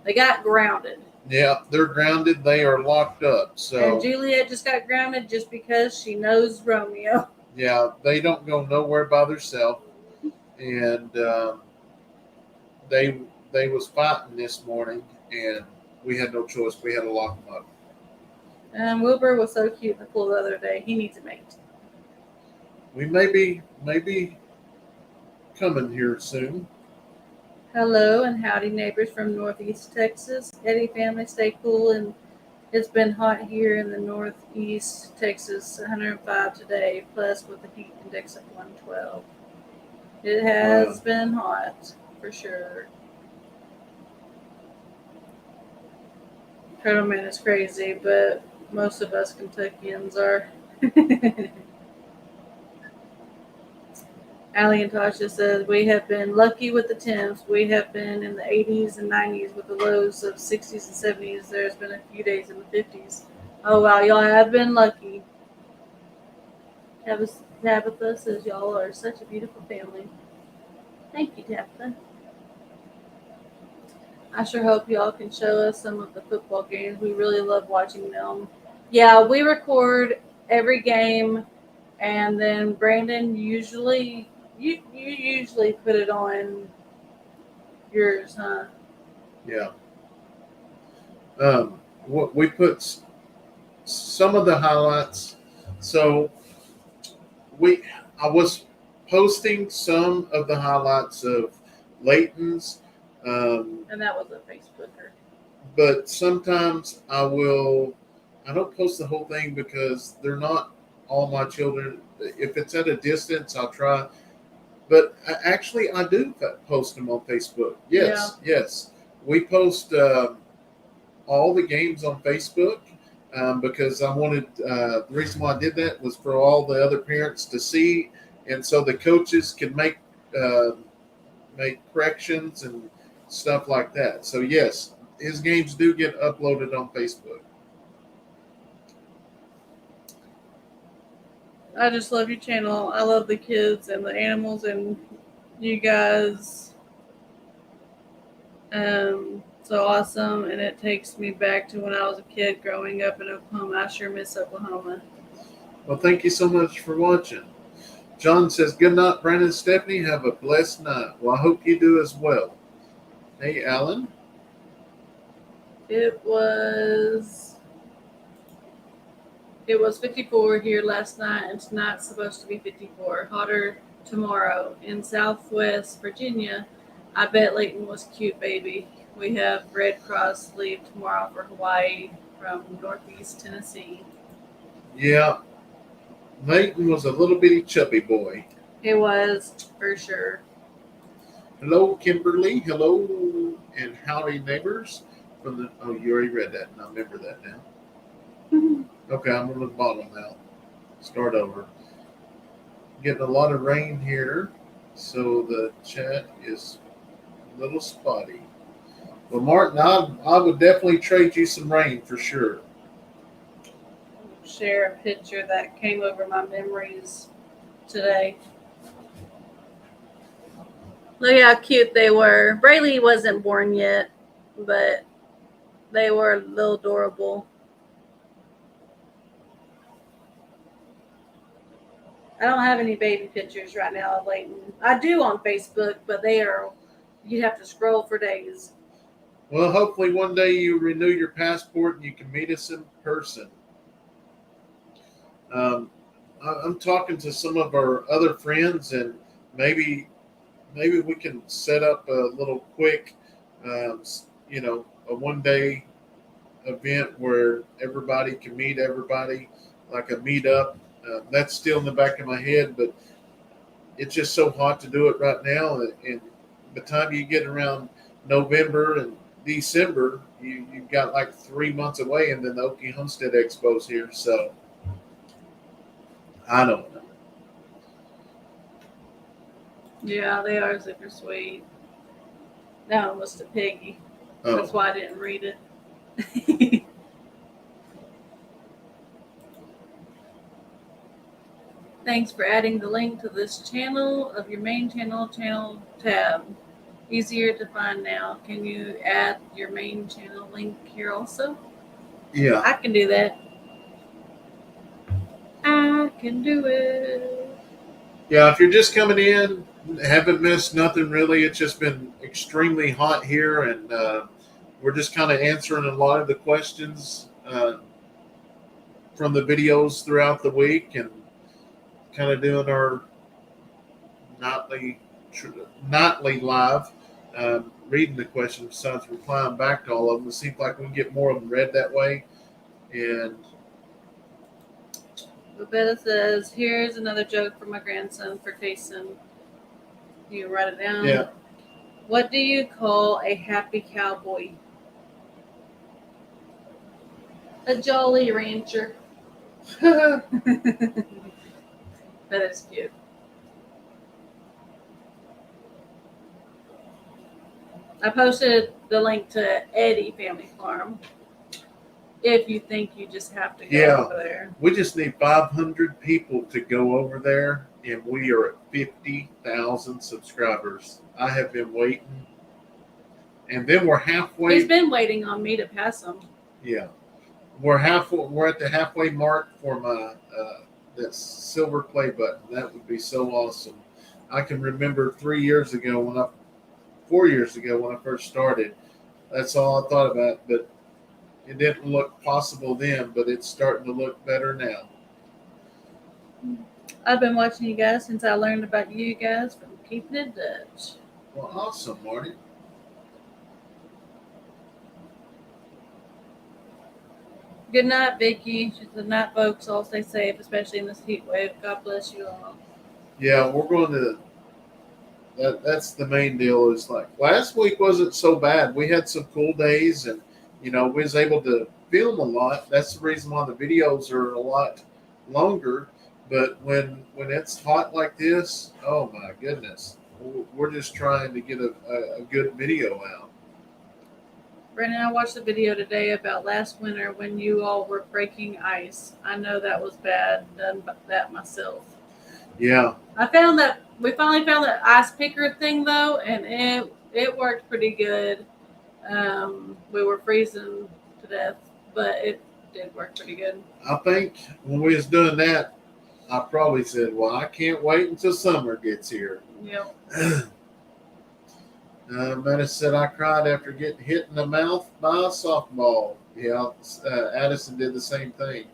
They got grounded. Yeah, they're grounded. They are locked up. So And Juliet just got grounded just because she knows Romeo. yeah, they don't go nowhere by themselves. And they was fighting this morning, and we had no choice. We had to lock them up. And Wilbur was so cute in the pool the other day. He needs a mate. We may be coming here soon. Hello and howdy, neighbors from Northeast Texas. Eddy family, stay cool. And it's been hot here in the Northeast Texas, 105 today, plus with the heat index of 112. It has been hot for sure. Turtle Man is crazy, but most of us Kentuckians are. Allie and Tasha says, we have been lucky with the temps. We have been in the 80s and 90s with the lows of 60s and 70s. There's been a few days in the 50s. Oh, wow. Y'all have been lucky. Tabitha says, y'all are such a beautiful family. Thank you, Tabitha. I sure hope y'all can show us some of the football games. We really love watching them. Yeah, we record every game, and then Brandon usually... You usually put it on yours, huh? Yeah. What we put some of the highlights. So I was posting some of the highlights of Leighton's. And that was a Facebooker. But sometimes I don't post the whole thing because they're not all my children. If it's at a distance, I'll try. But actually, I do post them on Facebook. Yes, yes. We post all the games on Facebook because I wanted, the reason why I did that was for all the other parents to see. And so the coaches can make corrections and stuff like that. So, yes, his games do get uploaded on Facebook. I just love your channel. I love the kids and the animals and you guys. So awesome. And it takes me back to when I was a kid growing up in Oklahoma. I sure miss Oklahoma. Well, thank you so much for watching. John says, good night, Brandon and Stephanie. Have a blessed night. Well, I hope you do as well. Hey, Alan. It was 54 here last night, and tonight's supposed to be 54. Hotter tomorrow in Southwest Virginia. I bet Leighton was cute, baby. We have Red Cross leave tomorrow for Hawaii from Northeast Tennessee. Yeah. Leighton was a little bitty chubby boy. It was, for sure. Hello, Kimberly. Hello, and howdy, neighbors. Oh, you already read that, and I remember that now. Okay, I'm on the bottom now. Start over. Getting a lot of rain here, so the chat is a little spotty. Well, Martin, I would definitely trade you some rain for sure. Share a picture that came over my memories today. Look how cute they were. Braylee wasn't born yet, but they were a little adorable. I don't have any baby pictures right now of Leighton. I do on Facebook, but they are you'd have to scroll for days. Well, hopefully one day you renew your passport and you can meet us in person. I'm talking to some of our other friends, and maybe we can set up a little quick, a 1 day event where everybody can meet everybody, like a meetup. That's still in the back of my head, but it's just so hot to do it right now. And by the time you get around November and December, you've got like 3 months away, and then the Okie Homestead Expo's here. So I don't know. Yeah, they are super sweet. That one was to Piggy. That's Oh, why I didn't read it. Thanks for adding the link to this channel of your main channel tab. Easier to find now. Can you add your main channel link here also? yeah. I can do that. I can do it. Yeah, if you're just coming in, haven't missed nothing really. It's just been extremely hot here, and we're just kind of answering a lot of the questions from the videos throughout the week, and kind of doing our nightly live, reading the questions besides replying back to all of them. It seems like we can get more of them read that way. And Roberta says, here's another joke for my grandson for Kayson. You can write it down. yeah, What do you call a happy cowboy? A jolly rancher. That is cute. I posted the link to Eddy Family Farm. If you think you just have to go over there. We just need 500 people to go over there, and we are at 50,000 subscribers. I have been waiting, and then we're halfway. He's been waiting on me to pass him. Yeah, we're halfway. We're at the halfway mark for my that silver play button. That would be so awesome. I can remember 4 years ago when I first started. That's all I thought about, but it didn't look possible then. But it's starting to look better now. I've been watching you guys since I learned about you guys from Keeping It Dutch. Well, awesome, Marty. Good night, Vicky. She said, night, folks. All stay safe, especially in this heat wave. God bless you all. Yeah, we're going to. That's the main deal. Is like last week wasn't so bad. We had some cool days, and we was able to film a lot. That's the reason why the videos are a lot longer. But when it's hot like this, oh my goodness, we're just trying to get a good video out. Brandon, I watched a video today about last winter when you all were breaking ice. I know that was bad. Done that myself. Yeah. We finally found that ice picker thing though, and it worked pretty good. We were freezing to death, but it did work pretty good. I think when we was doing that, I probably said, "Well, I can't wait until summer gets here." Yep. Meta said I cried after getting hit in the mouth by a softball. Yeah, Addison did the same thing.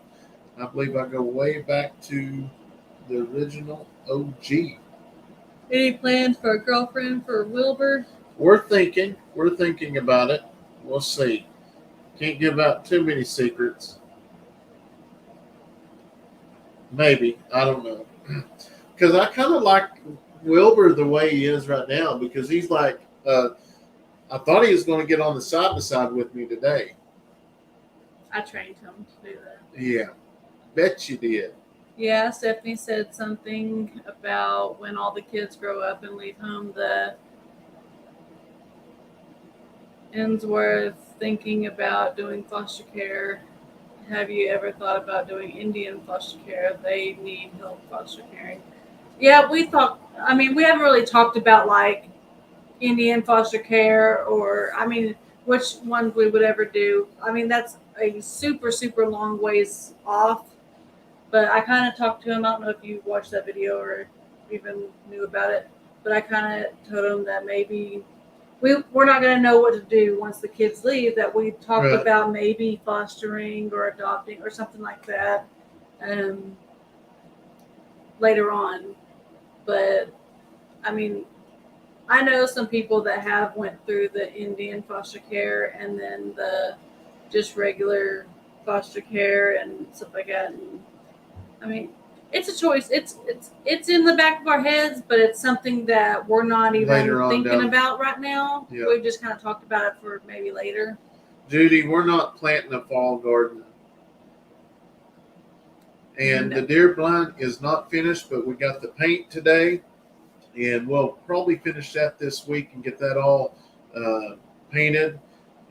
I believe I go way back to the original OG. Any plans for a girlfriend for Wilbur? We're thinking about it. We'll see. Can't give out too many secrets. Maybe, I don't know. Because I kind of like Wilbur the way he is right now, because he's like, I thought he was going to get on the side by side with me today. I trained him to do that. Yeah, bet you did. Yeah, Stephanie said something about when all the kids grow up and leave home, the Ensworth thinking about doing foster care. Have you ever thought about doing Indian foster care? They need help foster caring. Yeah, we haven't really talked about like Indian foster care or, which ones we would ever do. That's a super, super long ways off. But I kind of talked to him. I don't know if you watched that video or even knew about it. But I kind of told him that maybe we're not going to know what to do once the kids leave. That we talked Right. about maybe fostering or adopting or something like that later on. But I mean, I know some people that have went through the Indian foster care and then the just regular foster care and stuff like that. And I mean, it's a choice. It's in the back of our heads, but it's something that we're not even Later on thinking down. about right now. Yeah. We've just kind of talked about it for maybe later. Judy, we're not planting a fall garden. And No. the deer blind is not finished, but we got the paint today. And we'll probably finish that this week and get that all painted.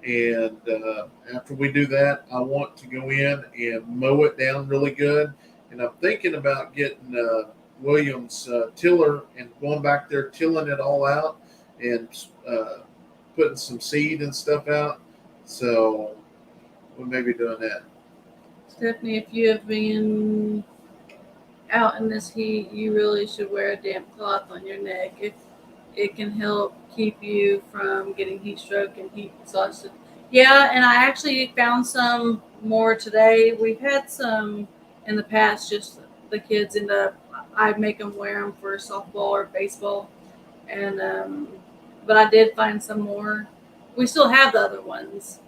And after we do that, I want to go in and mow it down really good. And I'm thinking about getting Williams tiller and going back there, tilling it all out and putting some seed and stuff out. So we may be doing that. Stephanie, if you have been out in this heat, you really should wear a damp cloth on your neck. If it can help keep you from getting heat stroke and heat exhaustion. Yeah, and I actually found some more today. We've had some in the past, just the kids end up, I make them wear them for softball or baseball. And, but I did find some more. We still have the other ones,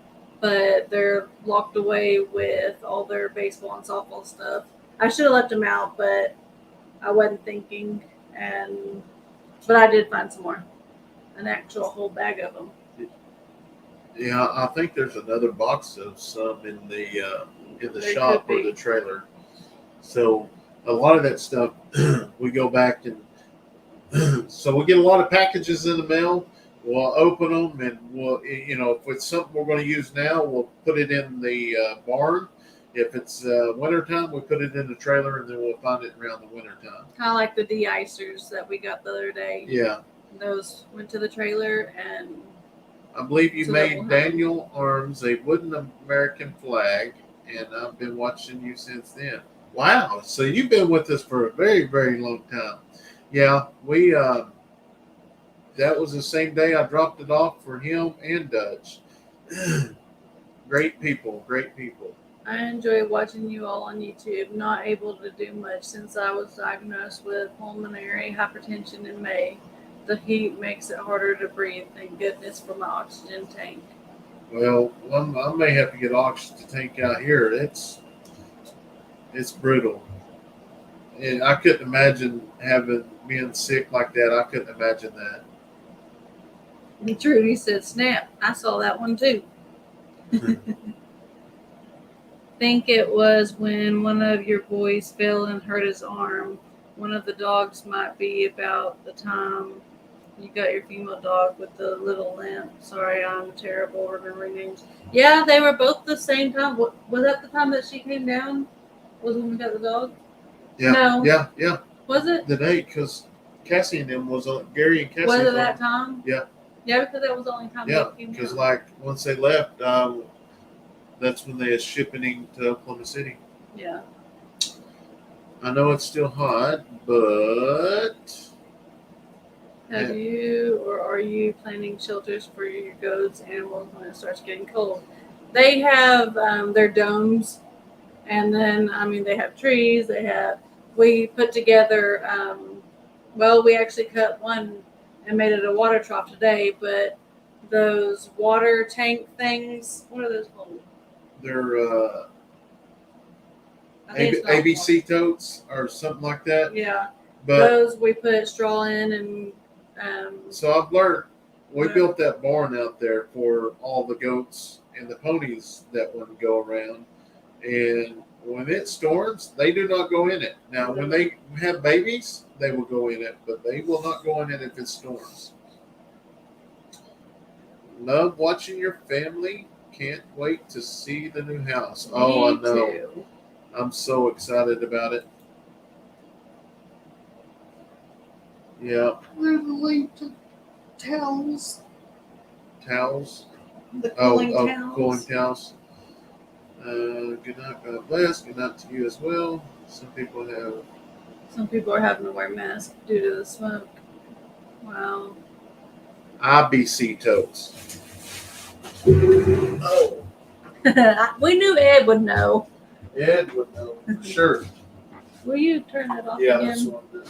but they're locked away with all their baseball and softball stuff. I should have left them out, but I wasn't thinking. But I did find some more, an actual whole bag of them. Yeah, I think there's another box of some in the There shop could or be. the trailer. So a lot of that stuff we go back and so we get a lot of packages in the mail. We'll open them and we'll if it's something we're going to use now, we'll put it in the barn. If it's wintertime, we put it in the trailer and then we'll find it around the wintertime. Kind of like the de-icers that we got the other day. Yeah. Those went to the trailer, and I believe you So that will made help. Daniel Arms a wooden American flag, and I've been watching you since then. Wow. So you've been with us for a very, very long time. Yeah, we that was the same day I dropped it off for him and Dutch. Great people, great people. I enjoy watching you all on YouTube. Not able to do much since I was diagnosed with pulmonary hypertension in May. The heat makes it harder to breathe. Thank goodness for my oxygen tank. Well, I may have to get oxygen tank out here. It's brutal. And I couldn't imagine being sick like that. I couldn't imagine that. And Trudy said, "Snap! I saw that one too." Think it was when one of your boys fell and hurt his arm. One of the dogs might be about the time you got your female dog with the little limp. Sorry, I'm terrible remembering names. Yeah, they were both the same time. Was that the time that she came down? Was when we got the dog? Yeah, No. yeah. Was it? The day, because Cassie and them was on Gary and Cassie. Was it was that on- time? Yeah. Yeah, because that was the only time Yeah, they came because down. like once they left, that's when they was shipping to Oklahoma City. Yeah. I know it's still hot, but Have you or are you planning shelters for your goats animals when it starts getting cold? They have their domes, and then they have trees. We put together. We actually cut one and made it a water trough today. But those water tank things, what are those called? they're I think it's not ABC totes or something like that. water. Yeah, But those we put straw in and. so I've learned. We Yeah. built that barn out there for all the goats and the ponies that wouldn't go around. And when it storms, they do not go in it. Now, when they have babies, they will go in it, but they will not go in it if it storms. Love watching your family. Can't wait to see the new house. Oh, Me I know. too. I'm so excited about it. Yeah. There's a link to towels. Towels. The cooling Oh, towels. cooling towels. Good night, God bless. Good night to you as well. Some people Some people are having to wear masks due to the smoke. Wow. IBC totes. Oh, We knew Ed would know. Ed would know for sure. Will you turn that off Yeah, that's again? what I'm doing.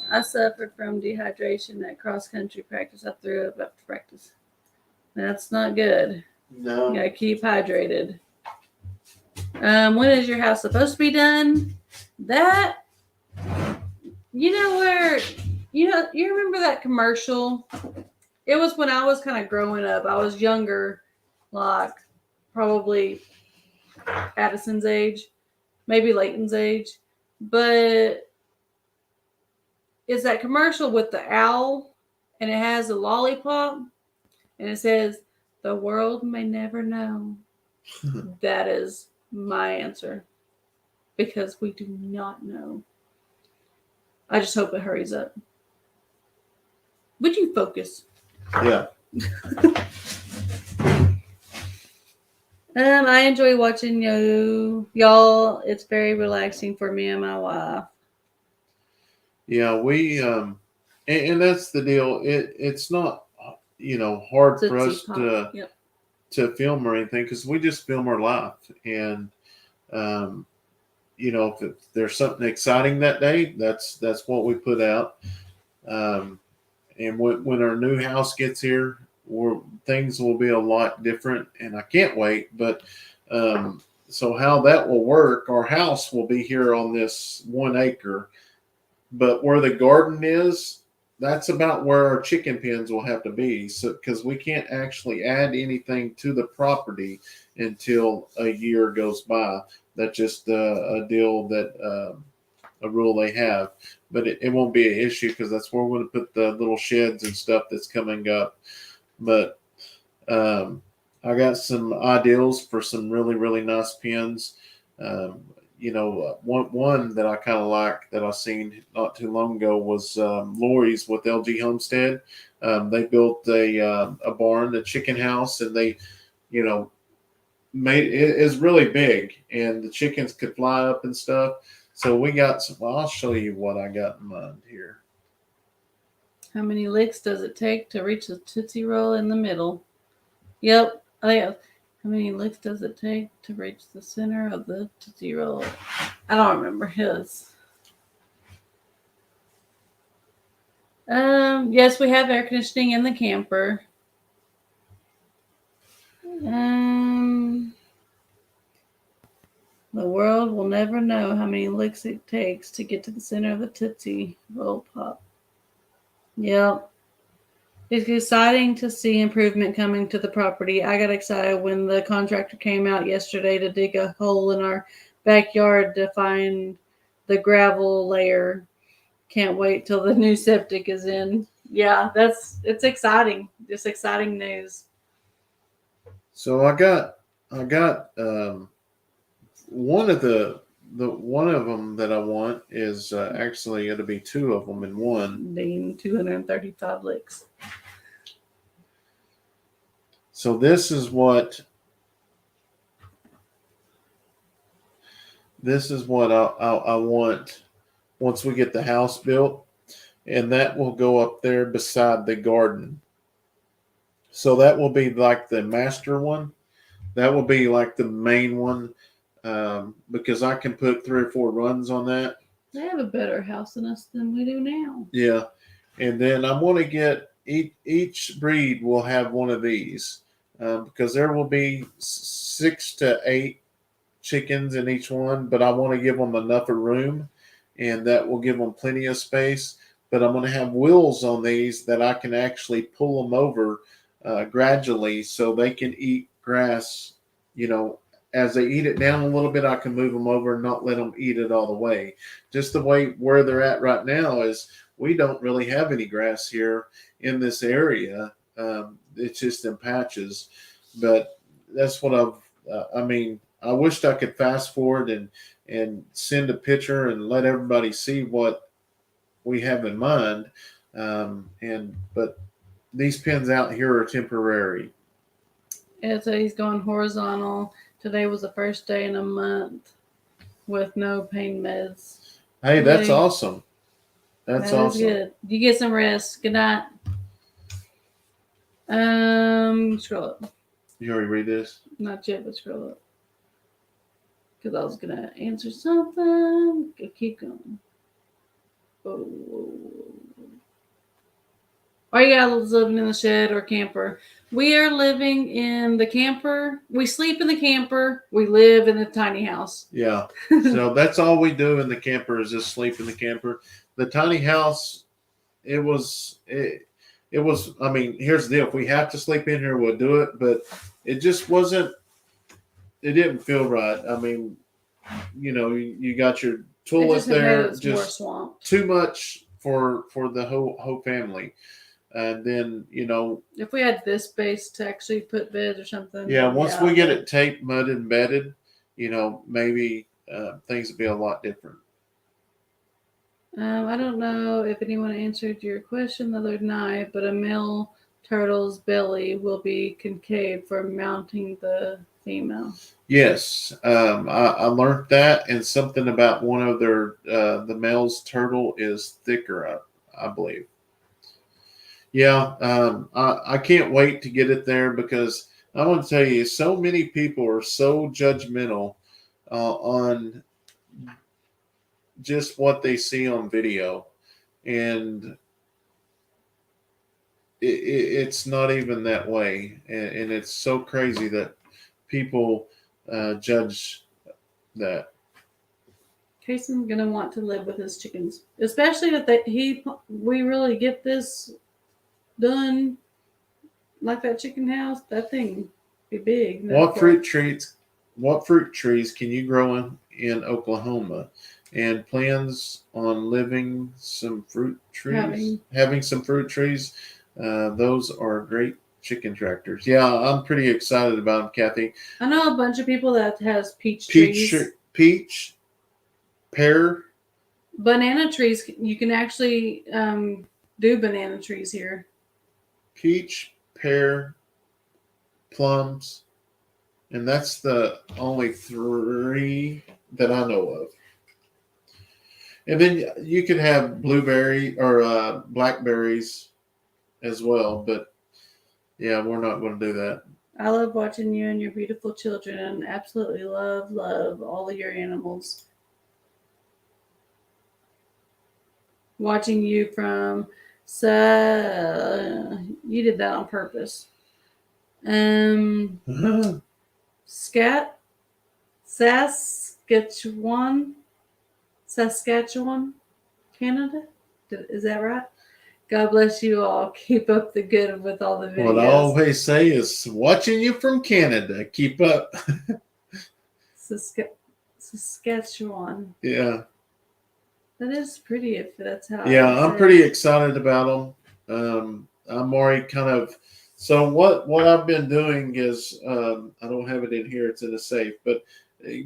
I suffered from dehydration at cross country practice. I threw up after practice. That's not good. No. You gotta keep hydrated. When is your house supposed to be done? That, you know where, you remember that commercial? It was when I was kind of growing up. I was younger, like probably Addison's age, maybe Leighton's age. But it's that commercial with the owl and it has a lollipop and it says, "The world may never know." That is my answer because we do not know. I just hope it hurries up. Would you focus? Yeah. I enjoy watching y'all. It's very relaxing for me and my wife. Yeah, we and that's the deal. It's not hard for Tootsie us Pop. Yep. to film or anything because we just film our life and if there's something exciting that day, that's what we put out. And when our new house gets here, things will be a lot different, and I can't wait. But so how that will work, our house will be here on this 1 acre, but where the garden is, that's about where our chicken pens will have to be. So because we can't actually add anything to the property until a year goes by. That's just a deal that a rule they have, but it won't be an issue because that's where we're going to put the little sheds and stuff that's coming up. But I got some ideals for some really, really nice pens. One that I kind of like that I seen not too long ago was Lori's with LG Homestead. They built a barn, a chicken house, and they, made it is really big, and the chickens could fly up and stuff. So we got some. Well, I'll show you what I got in mind here. How many licks does it take to reach the Tootsie Roll in the middle? Yep. Oh, yeah. How many licks does it take to reach the center of the Tootsie Roll? I don't remember his. Yes, we have air conditioning in the camper. The world will never know how many licks it takes to get to the center of the Tootsie Roll Pop. Yep. It's exciting to see improvement coming to the property. I got excited when the contractor came out yesterday to dig a hole in our backyard to find the gravel layer. Can't wait till the new septic is in. Yeah, it's exciting. Just exciting news. So I got one of one of them that I want is actually it'll be two of them in one. Being 235 licks. So this is what I want once we get the house built, and that will go up there beside the garden. So that will be like the master one. That will be like the main one because I can put 3 or 4 runs on that. They have a better house than us than we do now. Yeah, and then I want to get each breed will have one of these because there will be 6 to 8 chickens in each one, but I want to give them enough of room, and that will give them plenty of space. But I'm going to have wheels on these that I can actually pull them over gradually so they can eat grass. As they eat it down a little bit, I can move them over and not let them eat it all the way. Just the way where they're at right now is we don't really have any grass here in this area. It's just in patches, but that's what I wished I could fast forward and send a picture and let everybody see what we have in mind. But these pens out here are temporary. Yeah, so he's going horizontal. Today was the first day in a month with no pain meds. Hey, that's awesome. That's awesome. Good. You get some rest. Good night. Scroll up. You already read this? Not yet, but scroll up. Because I was gonna answer something. Keep going. Oh. Are you guys living in the shed or camper? We are living in the camper. We sleep in the camper. We live in the tiny house. Yeah. So that's all we do in the camper is just sleep in the camper. The tiny house, it was. I mean, here's the deal: if we have to sleep in here, we'll do it. But it just wasn't. It didn't feel right. I mean, you got your toilet there, just swamp. too much for the whole family. And then if we had this space to actually put beds or something. Yeah, once we get it taped, mudded, and bedded, maybe things would be a lot different. I don't know if anyone answered your question the other night, but a male turtle's belly will be concave for mounting the female. Yes, I learned that, and something about one of their the male's turtle is thicker, I believe. Yeah, I can't wait to get it there because I want to tell you, so many people are so judgmental on just what they see on video, and it's not even that way, and it's so crazy that people judge that. Kayson's gonna want to live with his chickens, especially that we really get this done like that chicken house. That thing be big. What fruit trees can you grow in Oklahoma? And plans on living some fruit trees, having some fruit trees. Those are great chicken tractors. Yeah, I'm pretty excited about them, Kathy. I know a bunch of people that has peach trees. Peach, pear. Banana trees. You can actually do banana trees here. Peach, pear, plums, and that's the only 3 that I know of. And then you could have blueberry or blackberries as well, but yeah, we're not going to do that. I love watching you and your beautiful children, and absolutely love all of your animals. Watching you from you did that on purpose. Saskatchewan, Canada. Is that right? God bless you all. Keep up the good with all the videos. What I always say is, watching you from Canada. Keep up. Saskatchewan. Yeah. That is pretty if that's how. Yeah, I'm pretty excited about them. I'm already kind of. So what I've been doing is I don't have it in here. It's in a safe, but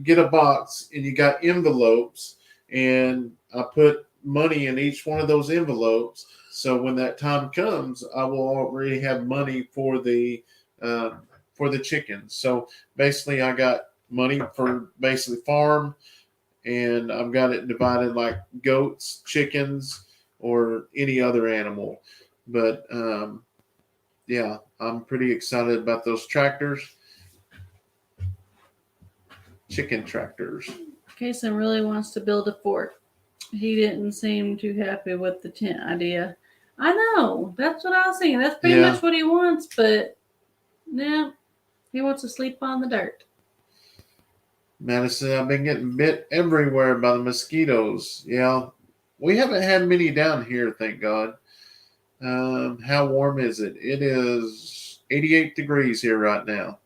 get a box and you got envelopes, and I put money in each one of those envelopes. So when that time comes, I will already have money for the chickens. So basically, I got money for basically farm, and I've got it divided like goats, chickens, or any other animal. But yeah, I'm pretty excited about those tractors, chicken tractors. Kayson really wants to build a fort. He didn't seem too happy with the tent idea. I know. That's what I was thinking. That's pretty much what he wants, but no, he wants to sleep on the dirt. Madison, I've been getting bit everywhere by the mosquitoes. Yeah, we haven't had many down here, thank God. How warm is it? It is 88 degrees here right now.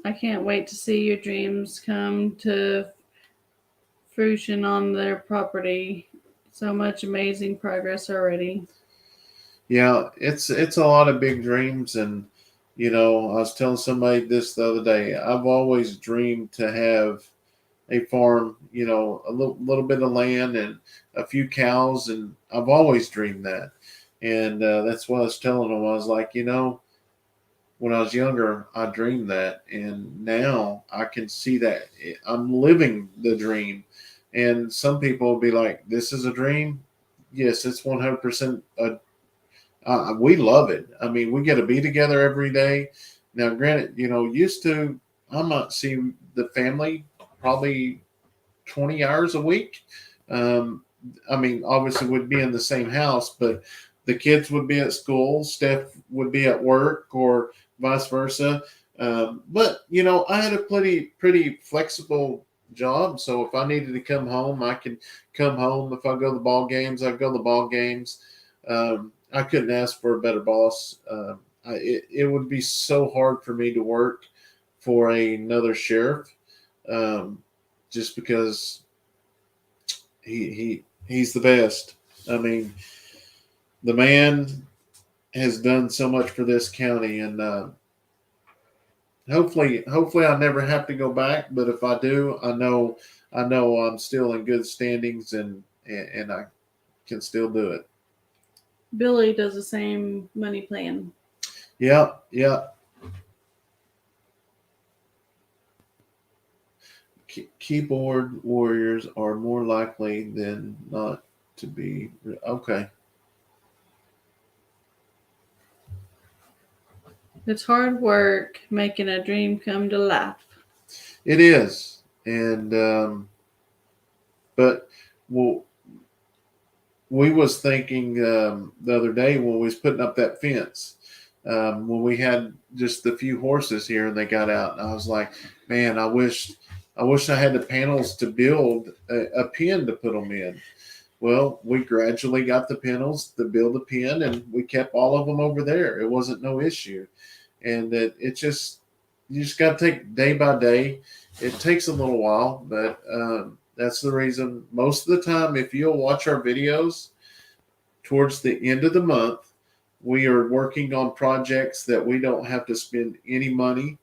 I can't wait to see your dreams come to fruition on their property. So much amazing progress already. Yeah, it's a lot of big dreams, and I was telling somebody this the other day. I've always dreamed to have a farm, a little bit of land and a few cows, and I've always dreamed that. And that's what I was telling them. I was like, when I was younger, I dreamed that, and now I can see that I'm living the dream. And some people will be like, "This is a dream." Yes, it's 100% We love it. I mean, we get to be together every day. Now, granted, used to I might see the family probably 20 hours a week. Um, I mean, obviously, we'd be in the same house, but the kids would be at school, Steph would be at work, or vice versa. But I had a pretty flexible job, so if I needed to come home, I could come home. If I go to the ball games, I go to the ball games. I couldn't ask for a better boss. It would be so hard for me to work for another sheriff, just because he's the best. I mean, the man has done so much for this county, and hopefully I never have to go back. But if I do, I know I'm still in good standings, and I can still do it. Billy does the same money plan. Yeah. Keyboard warriors are more likely than not to be okay. It's hard work making a dream come to life. It is, and but well, we was thinking the other day when we was putting up that fence, when we had just a few horses here and they got out, and I was like, man, I wish I had the panels to build a pen to put them in. Well, we gradually got the panels to build a pen, and we kept all of them over there. It wasn't no issue, and it just you just got to take day by day. It takes a little while, but that's the reason. Most of the time, if you'll watch our videos, towards the end of the month, we are working on projects that we don't have to spend any money,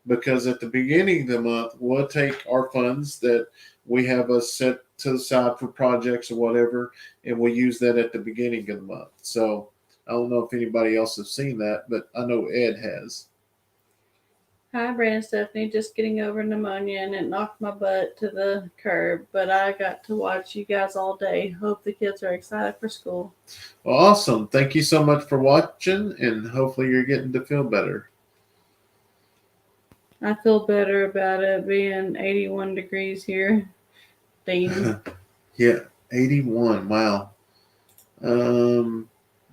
because at the beginning of the month, we'll take our funds that we have us set to the side for projects or whatever, and we'll use that at the beginning of the month. So I don't know if anybody else has seen that, but I know Ed has. Hi, Brandon, Stephanie. Just getting over pneumonia and it knocked my butt to the curb, but I got to watch you guys all day. Hope the kids are excited for school. Well, awesome. Thank you so much for watching, and hopefully you're getting to feel better. I feel better about it being 81 degrees here. Dean. Yeah, 81. Wow.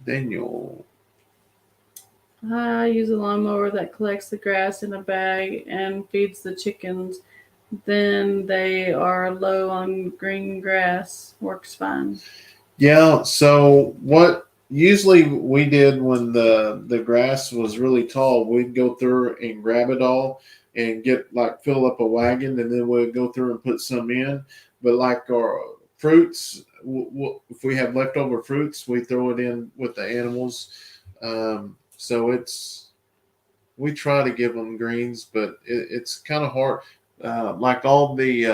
Daniel. I use a lawnmower that collects the grass in a bag and feeds the chickens. Then they are low on green grass. Works fine. Yeah, so what usually we did when the grass was really tall, we'd go through and grab it all and fill up a wagon, and then we'd go through and put some in. But like our fruits, if we have leftover fruits, we throw it in with the animals. So we try to give them greens, but it's kind of hard. Like all the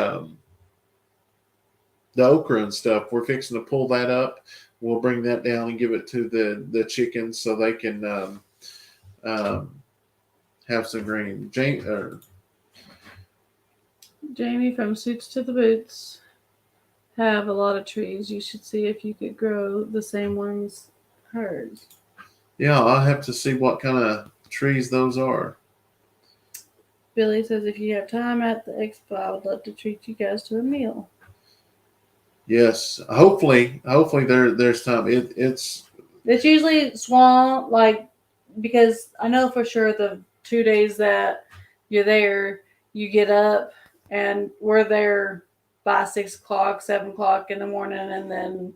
okra and stuff, we're fixing to pull that up. We'll bring that down and give it to the chickens so they can have some green. Jamie from Suits to the Boots have a lot of trees. You should see if you could grow the same ones hers. Yeah, I'll have to see what kind of trees those are. Billy says if you have time at the expo, I would love to treat you guys to a meal. Yes, hopefully there's time. It's usually small, because I know for sure the 2 days that you're there, you get up and we're there by 6 o'clock, 7 o'clock in the morning, and then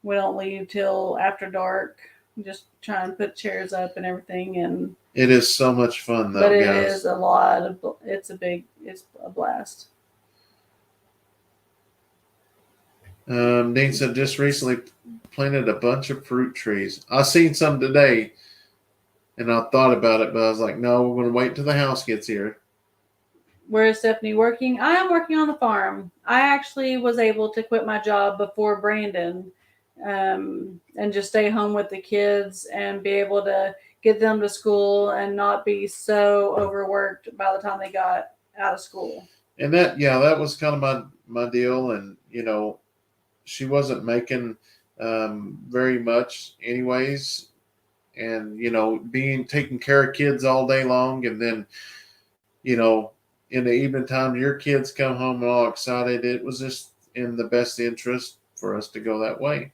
we don't leave till after dark. Just try and put chairs up and everything, and it is so much fun though. but it guys. is a lot of. It's a blast. Dean said just recently planted a bunch of fruit trees. I seen some today, and I thought about it, but I was like, no, we're going to wait till the house gets here. Where is Stephanie working? I am working on the farm. I actually was able to quit my job before Brandon, and just stay home with the kids and be able to get them to school and not be so overworked by the time they got out of school. And that was kind of my deal. And, she wasn't making very much anyways. and taking care of kids all day long, and then in the evening time your kids come home all excited. It was just in the best interest for us to go that way.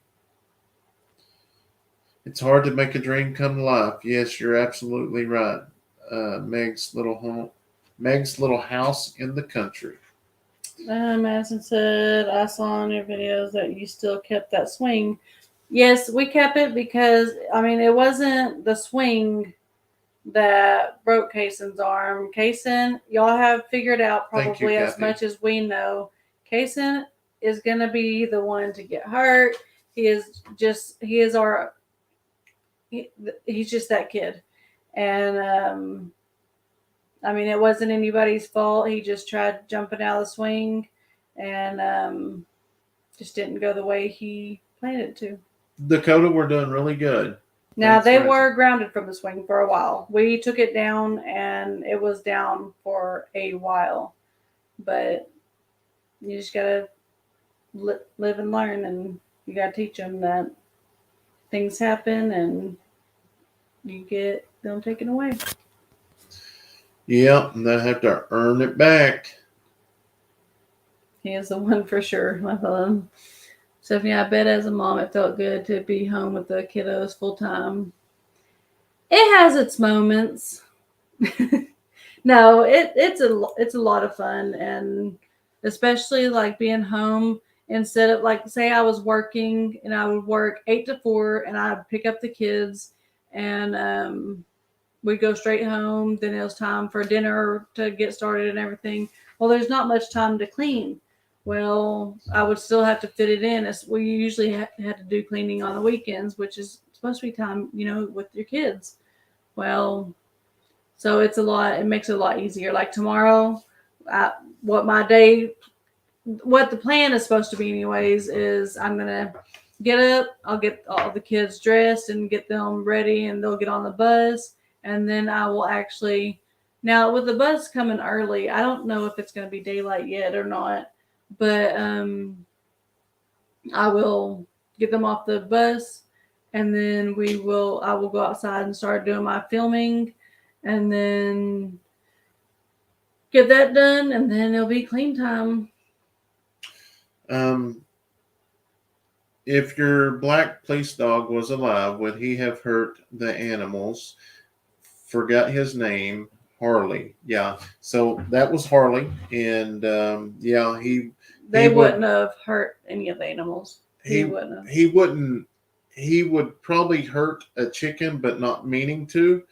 It's hard to make a dream come to life. Yes, you're absolutely right. Meg's little house in the country. Madison said, I saw in your videos that you still kept that swing. Yes, we kept it because, it wasn't the swing that broke Kayson's arm. Kayson, y'all have figured out Thank you, probably as Kathy. much as we know. Kayson is going to be the one to get hurt. He's just that kid. And, it wasn't anybody's fault. He just tried jumping out of the swing and just didn't go the way he planned it to. Dakota, we're doing really good. Now, Thanks, they Reggie. were grounded from the swing for a while. We took it down, and it was down for a while. But you just got to live and learn, and you got to teach them that things happen, and you get them taken away. Yep, and they have to earn it back. He is the one for sure. I love him. Stephanie, I bet as a mom it felt good to be home with the kiddos full time. It has its moments. No, it's a lot of fun, and especially like being home instead of like say I was working and I would work 8 to 4 and I'd pick up the kids and we'd go straight home. Then it was time for dinner to get started and everything. Well, there's not much time to clean. Well, I would still have to fit it in. We usually had to do cleaning on the weekends, which is supposed to be time, with your kids. Well, so it's a lot. It makes it a lot easier. Like tomorrow, what the plan is supposed to be anyways is I'm going to get up. I'll get all the kids dressed and get them ready and they'll get on the bus. And then I will actually, now with the bus coming early, I don't know if it's going to be daylight yet or not. But I will get them off the bus, and then I will go outside and start doing my filming, and then get that done, and then it'll be clean time. If your black police dog was alive, would he have hurt the animals? Forgot his name. Harley. Yeah. So that was Harley, and They wouldn't have hurt any of the animals. He wouldn't. He would probably hurt a chicken, but not meaning to,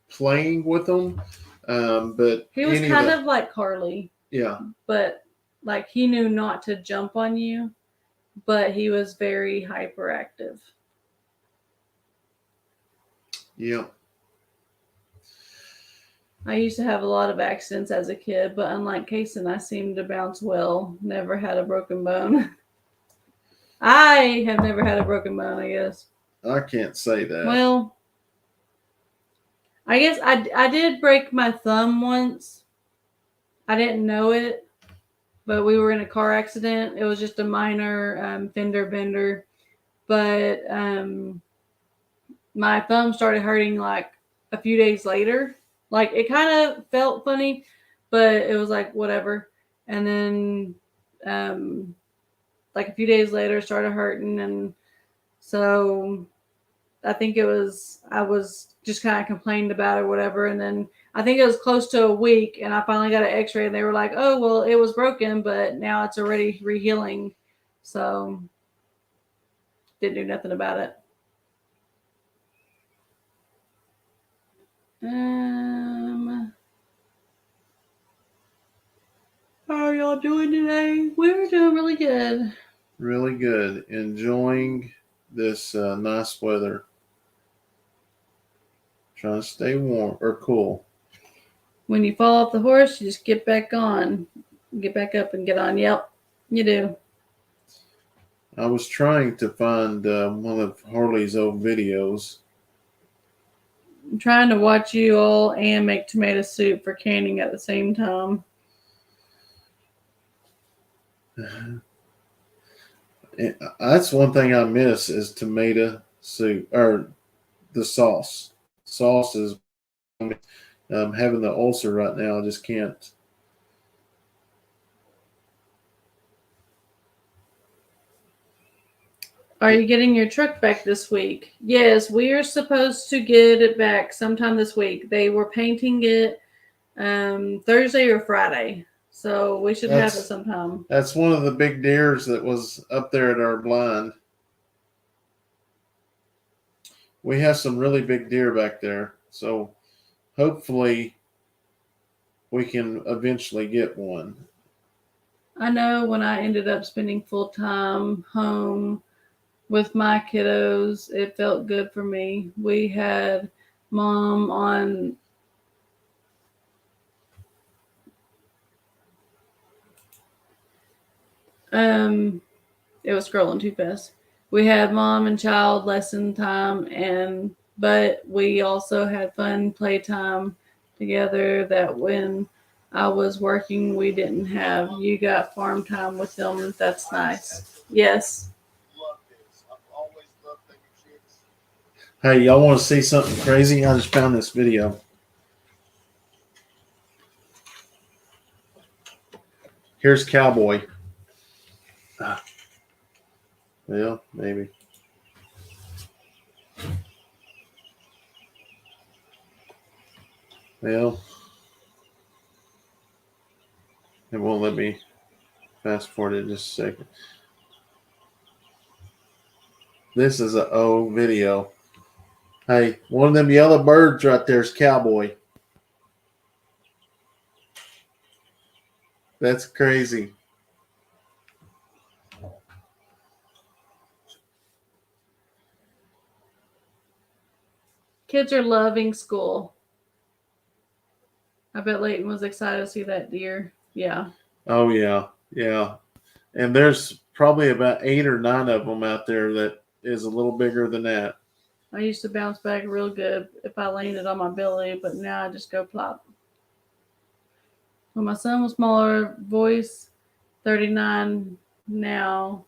playing with them. But he was kind of like Harley. Yeah. But like he knew not to jump on you, but he was very hyperactive. Yeah. I used to have a lot of accidents as a kid, but unlike Kayson, I seemed to bounce well. Never had a broken bone. I have never had a broken bone, I guess. I can't say that. Well, I guess I did break my thumb once. I didn't know it, but we were in a car accident. It was just a minor fender bender. But my thumb started hurting like a few days later. Like it kind of felt funny, but it was like whatever. And then like a few days later it started hurting, and so I think I was just kind of complained about it or whatever. And then I think it was close to a week and I finally got an x-ray and they were like, oh, well, it was broken, but now it's already rehealing. So didn't do nothing about it. How are y'all doing today? We're doing really good. Really good. Enjoying this nice weather. Trying to stay warm or cool. When you fall off the horse, you just get back on. Get back up and get on. Yep, you do. I was trying to find one of Harley's old videos. I'm trying to watch you all and make tomato soup for canning at the same time. That's one thing I miss is tomato soup, or the sauce. Sauce is having the ulcer right now. I just can't. Are you getting your truck back this week? Yes, we are supposed to get it back sometime this week. They were painting it Thursday or Friday, so we should have it sometime. That's one of the big deers that was up there at our blind. We have some really big deer back there, so hopefully we can eventually get one. I know when I ended up spending full time home with my kiddos, it felt good for me. We had mom on it was scrolling too fast. We had mom and child lesson time, but we also had fun playtime together that when I was working we didn't have. You got farm time with them. That's nice. Yes. Hey, y'all want to see something crazy? I just found this video. Here's Cowboy. Well, maybe. Well, it won't let me fast forward it just a second. This is an old video. Hey, one of them yellow birds right there is Cowboy. That's crazy. Kids are loving school. I bet Leighton was excited to see that deer. Yeah. Oh, yeah. Yeah. And there's probably about 8 or 9 of them out there that is a little bigger than that. I used to bounce back real good if I landed on my belly, but now I just go plop. When my son was smaller, voice 39 now,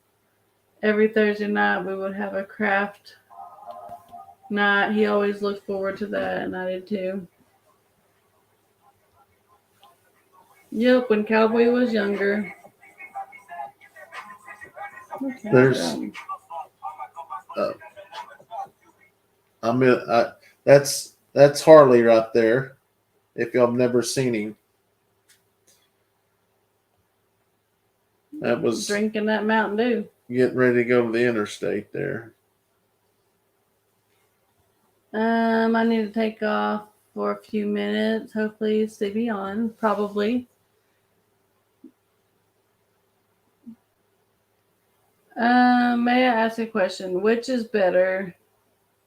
every Thursday night we would have a craft night. He always looked forward to that, and I did too. Yep, when Cowboy was younger. Okay, There's, that's Harley right there. If y'all have never seen him, that was drinking that Mountain Dew. Getting ready to go to the interstate there. I need to take off for a few minutes. Hopefully, stay be on. Probably. May I ask a question? Which is better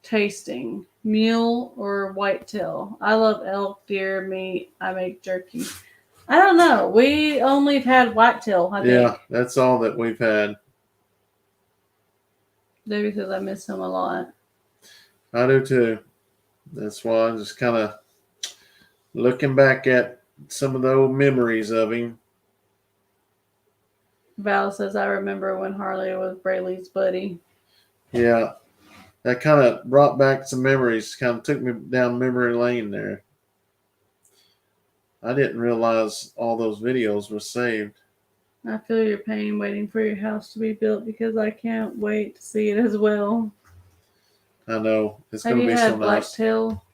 tasting, mule or whitetail? I love elk, deer meat. I make jerky. I don't know. We only had whitetail, I think. Yeah, that's all that we've had. Maybe because I miss him a lot. I do too. That's why I'm just kind of looking back at some of the old memories of him. Val says, I remember when Harley was Braylee's buddy. Yeah, that kind of brought back some memories, kind of took me down memory lane there. I didn't realize all those videos were saved. I feel your pain waiting for your house to be built because I can't wait to see it as well. I know. It's going to be so nice. Have you had blacktail?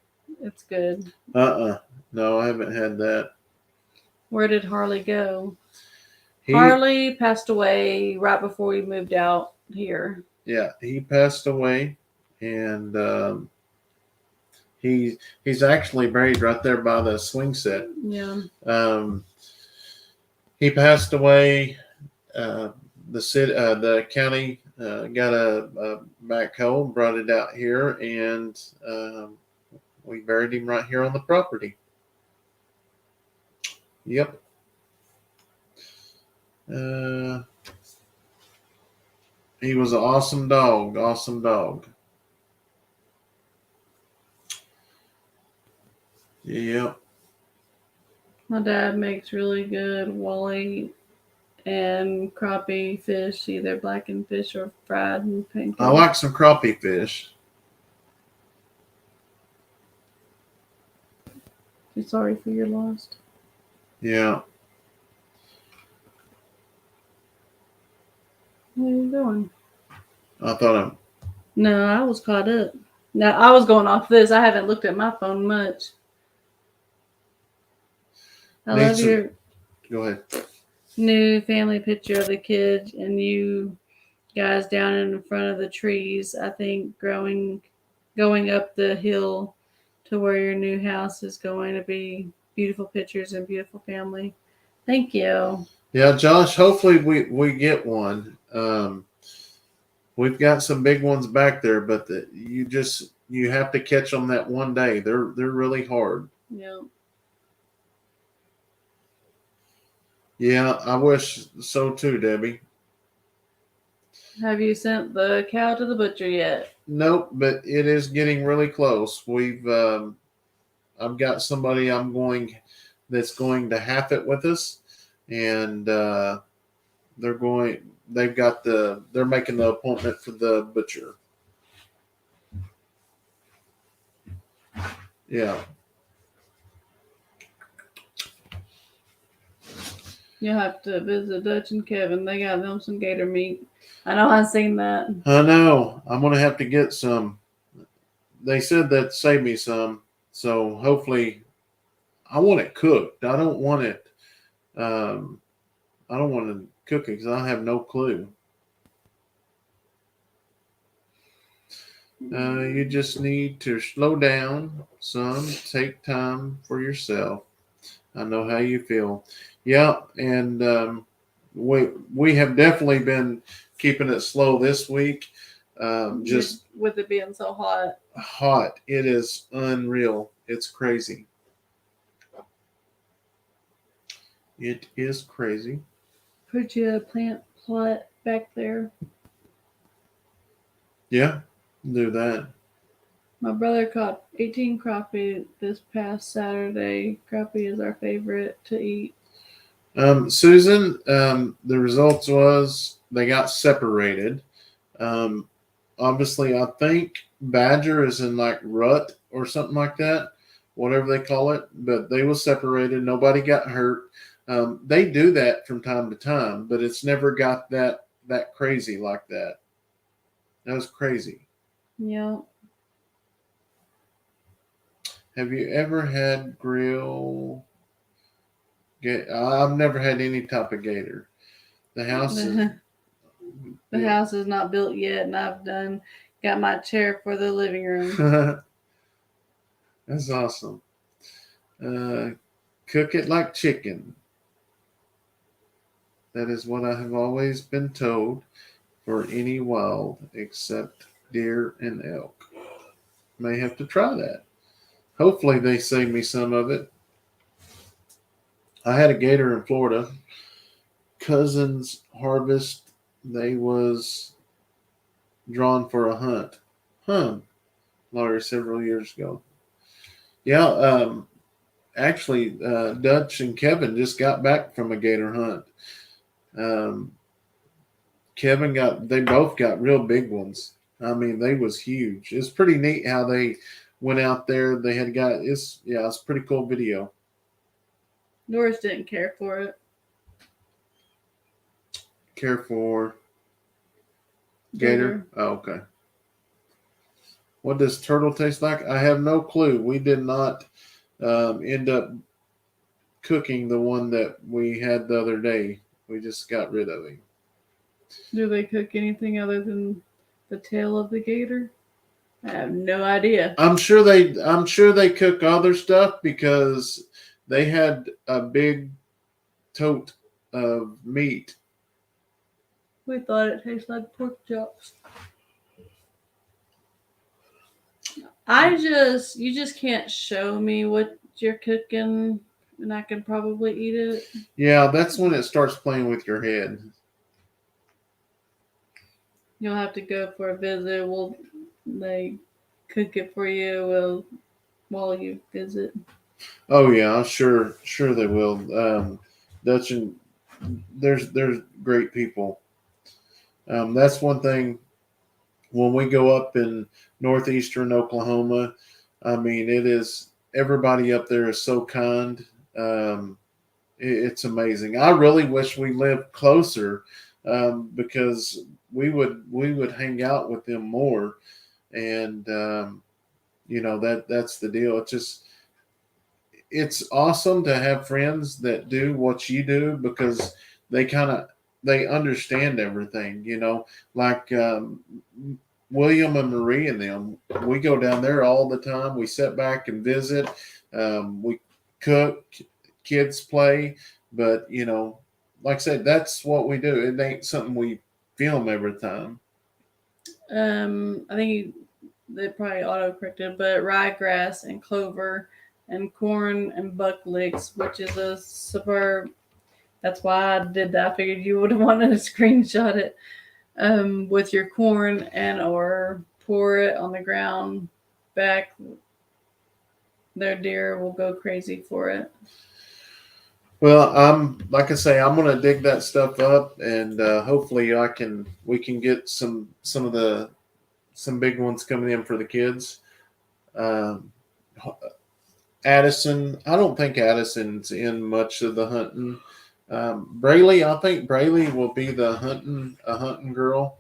It's good. No, I haven't had that. Where did Harley go? Harley passed away right before we moved out here. Yeah, he passed away, and he's actually buried right there by the swing set. Yeah. He passed away. The county got a backhoe, brought it out here, and we buried him right here on the property. Yep. He was an awesome dog. Awesome dog. Yep. My dad makes really good walleye and crappie fish, either blackened fish or fried and pancakes. I like some crappie fish. Be sorry for your loss. Yeah. What are you doing? I thought No, I was caught up. No, I was going off this. I haven't looked at my phone much. I Need love some- your go ahead. new family picture of the kids and you guys down in front of the trees. I think going up the hill to where your new house is going to be beautiful pictures and beautiful family. Thank you. Yeah, Josh, hopefully we get one. We've got some big ones back there, but you have to catch them that one day. They're really hard. Yeah. Yeah, I wish so too, Debbie. Have you sent the cow to the butcher yet? Nope, but it is getting really close. I've got somebody that's going to half it with us, and they're making the appointment for the butcher. Yeah. You'll have to visit Dutch and Kevin. They got them some gator meat. I know I've seen that. I know. I'm gonna have to get some. They said that save me some, so hopefully, I want it cooked. I don't want it. I don't want to cook it because I have no clue. You just need to slow down some. Take time for yourself. I know how you feel. Yeah, and we have definitely been keeping it slow this week. Just with it being so hot. hot. It is unreal. It's crazy. It is crazy. Put you a plant plot back there. Yeah, do that. My brother caught 18 crappie this past Saturday. Crappie is our favorite to eat. Susan, the results was they got separated. Obviously, I think badger is in like rut or something like that, whatever they call it. But they was separated. Nobody got hurt. They do that from time to time, but it's never got that crazy like that. That was crazy. Yeah. Have you ever had grill? I've never had any type of gator. The house is The house is not built yet, and I've got my chair for the living room. That's awesome. Cook it like chicken. That is what I have always been told for any wild except deer and elk. May have to try that. Hopefully they save me some of it. I had a gator in Florida. Cousins harvest. They was drawn for a hunt. Larry, several years ago. Yeah, actually, Dutch and Kevin just got back from a gator hunt. They both got real big ones. I mean, they was huge. It's pretty neat how they went out there. They had it's a pretty cool video. Doris didn't care for it. Care for gator? Oh, okay. What does turtle taste like? I have no clue. We did not end up cooking the one that we had the other day. We just got rid of him. Do they cook anything other than the tail of the gator? I have no idea. I'm sure they cook other stuff because they had a big tote of meat. We thought it tasted like pork chops. You just can't show me what you're cooking and I can probably eat it. Yeah, that's when it starts playing with your head. You'll have to go for a visit. They cook it for you while you visit. Oh yeah, sure they will. Dutch and there's great people. That's one thing when we go up in northeastern Oklahoma. I mean, it is everybody up there is so kind. It's amazing. I really wish we lived closer, because we would hang out with them more, and that's the deal. It's awesome to have friends that do what you do, because they kind of they understand everything. Like William and Marie and them. We go down there all the time. We sit back and visit. We cook, kids play, but like I said, that's what we do. It ain't something we film every time. I think they probably auto corrected, but ryegrass and clover and corn and bucklicks, which is a suburb. That's why I did that. I figured you would have wanted to screenshot it, with your corn and or pour it on the ground back. Their deer will go crazy for it. Well, like I say, I'm gonna dig that stuff up, and hopefully we can get some big ones coming in for the kids. Um, Addison, I don't think Addison's in much of the hunting. Braylee, I think Braylee will be a hunting girl.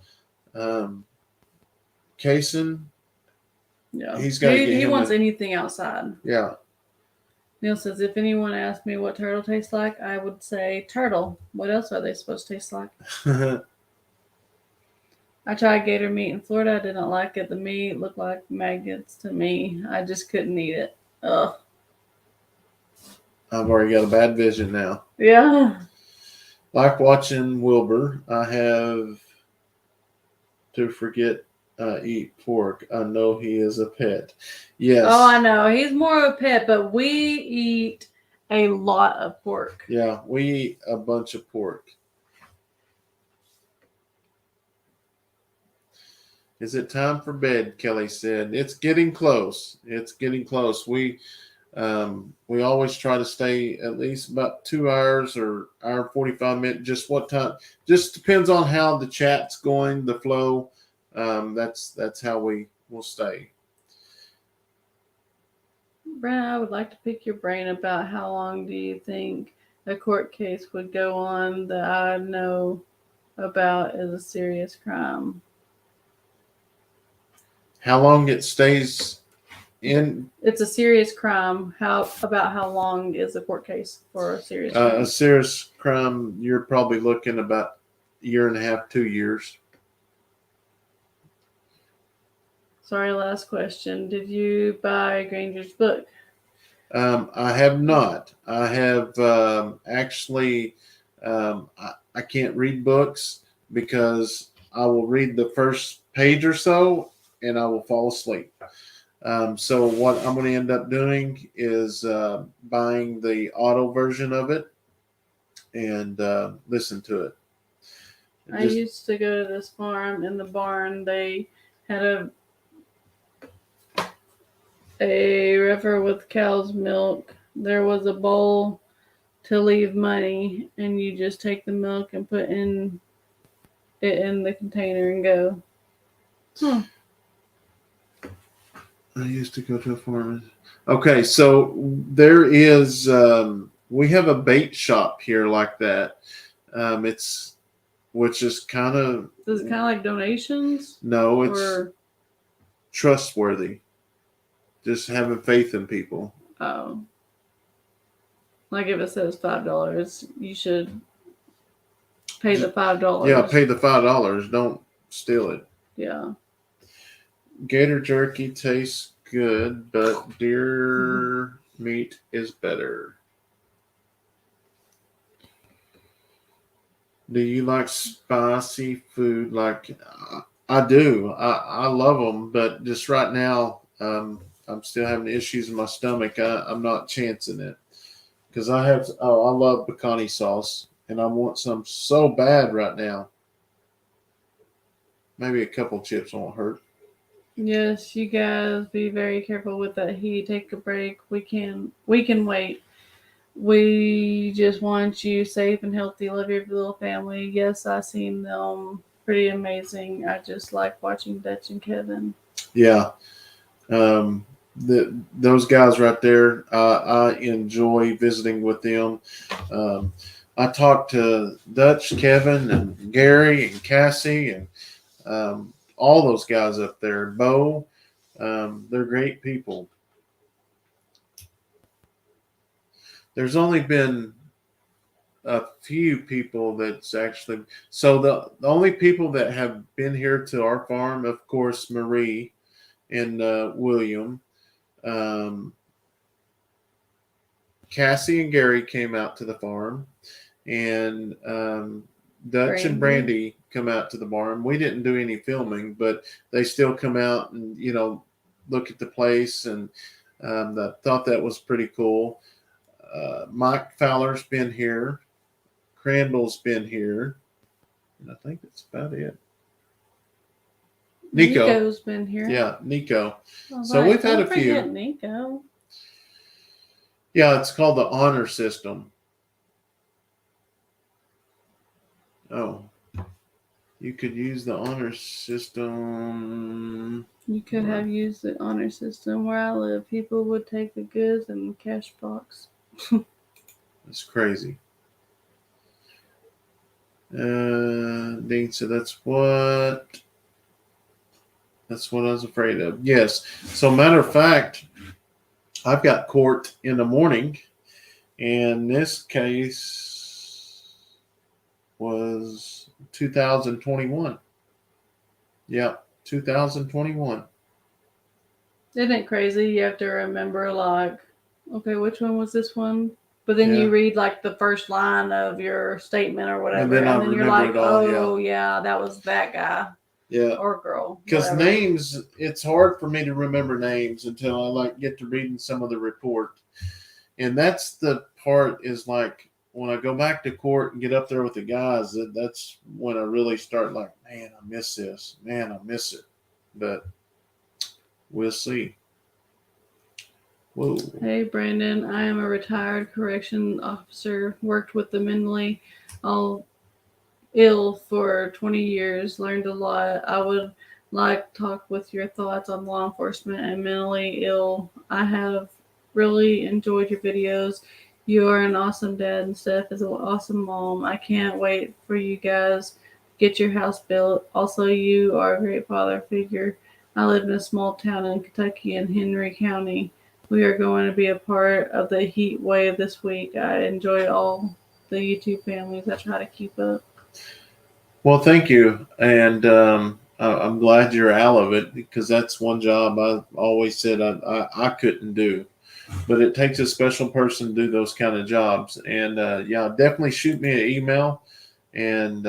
Kayson, Yeah, he's got to get he him. wants anything outside. Yeah. Neil says, if anyone asked me what turtle tastes like, I would say turtle. What else are they supposed to taste like? I tried gator meat in Florida. I didn't like it. The meat looked like maggots to me. I just couldn't eat it. Ugh. I've already got a bad vision now. Yeah. Like watching Wilbur, I have to forget eat pork. I know he is a pet. Yes. Oh, I know. He's more of a pet, but we eat a lot of pork. Yeah, we eat a bunch of pork. Is it time for bed? Kelly said. It's getting close. It's getting close. We always try to stay at least about 2 hours or hour 45 minutes. Just what time? Just depends on how the chat's going, the flow. That's how we will stay. Brent, I would like to pick your brain about how long do you think a court case would go on that I know about as a serious crime? How long it stays in? It's a serious crime. How long is a court case for a serious crime? A serious crime, you're probably looking about a year and a half, 2 years. Sorry, last question. Did you buy Granger's book? I have not. I have actually. I can't read books because I will read the first page or so and I will fall asleep. So what I'm going to end up doing is buying the auto version of it and listen to it. I used to go to this farm in the barn. They had a river with cow's milk. There was a bowl to leave money, and you just take the milk and put it in the container and go. I used to go to a farm. Okay, so there is. We have a bait shop here like that. Which is kind of. Is it kind of like donations? No, it's trustworthy. Just having faith in people. Oh. Like if it says $5, you should pay the $5. Yeah, pay the $5. Don't steal it. Yeah. Gator jerky tastes good, but deer meat is better. Do you like spicy food? Like I do. I love them, but just right now, I'm still having issues in my stomach. I'm not chancing it because I love pecani sauce and I want some so bad right now. Maybe a couple chips won't hurt. Yes, you guys be very careful with that heat. Take a break. We can wait. We just want you safe and healthy. Love your little family. Yes, I seen them. Pretty amazing. I just like watching Dutch and Kevin. Yeah. those guys right there, I enjoy visiting with them. I talked to Dutch, Kevin, and Gary, and Cassie, and all those guys up there. Bo, they're great people. There's only been a few people that's actually the only people that have been here to our farm, of course, Marie and William. Cassie and Gary came out to the farm, and Dutch and Brandy come out to the barn. We didn't do any filming, but they still come out and look at the place, and I thought that was pretty cool. Mike Fowler's been here. Crandall's been here. And I think that's about it. Nico's been here. Yeah, Nico. So we've had a few. Nico. Yeah, it's called the honor system. Oh, you could use the honor system. You could have used the honor system where I live. People would take the goods in the cash box. That's crazy. Dean said that's what I was afraid of. Yes. So matter of fact, I've got court in the morning, and this case was 2021. Yeah, 2021. Isn't it crazy? You have to remember, like, okay, which one was this one? But then you read like the first line of your statement or whatever, and then you're like, oh yeah, that was that guy. Yeah. Or girl. Because names, it's hard for me to remember names until I get to reading some of the report. And that's the part is like when I go back to court and get up there with the guys, that's when I really start like, man, I miss this. Man, I miss it. But we'll see. Whoa. Hey, Brandon, I am a retired correction officer, worked with the mentally ill for 20 years, learned a lot. I would like to talk with your thoughts on law enforcement and mentally ill. I have really enjoyed your videos. You are an awesome dad, and Steph is an awesome mom. I can't wait for you guys to get your house built. Also, you are a great father figure. I live in a small town in Kentucky in Henry County. We are going to be a part of the heat wave this week. I enjoy all the YouTube families. I try to keep up. Well, thank you. And I'm glad you're out of it because that's one job I always said I couldn't do. But it takes a special person to do those kind of jobs. And, definitely shoot me an email, and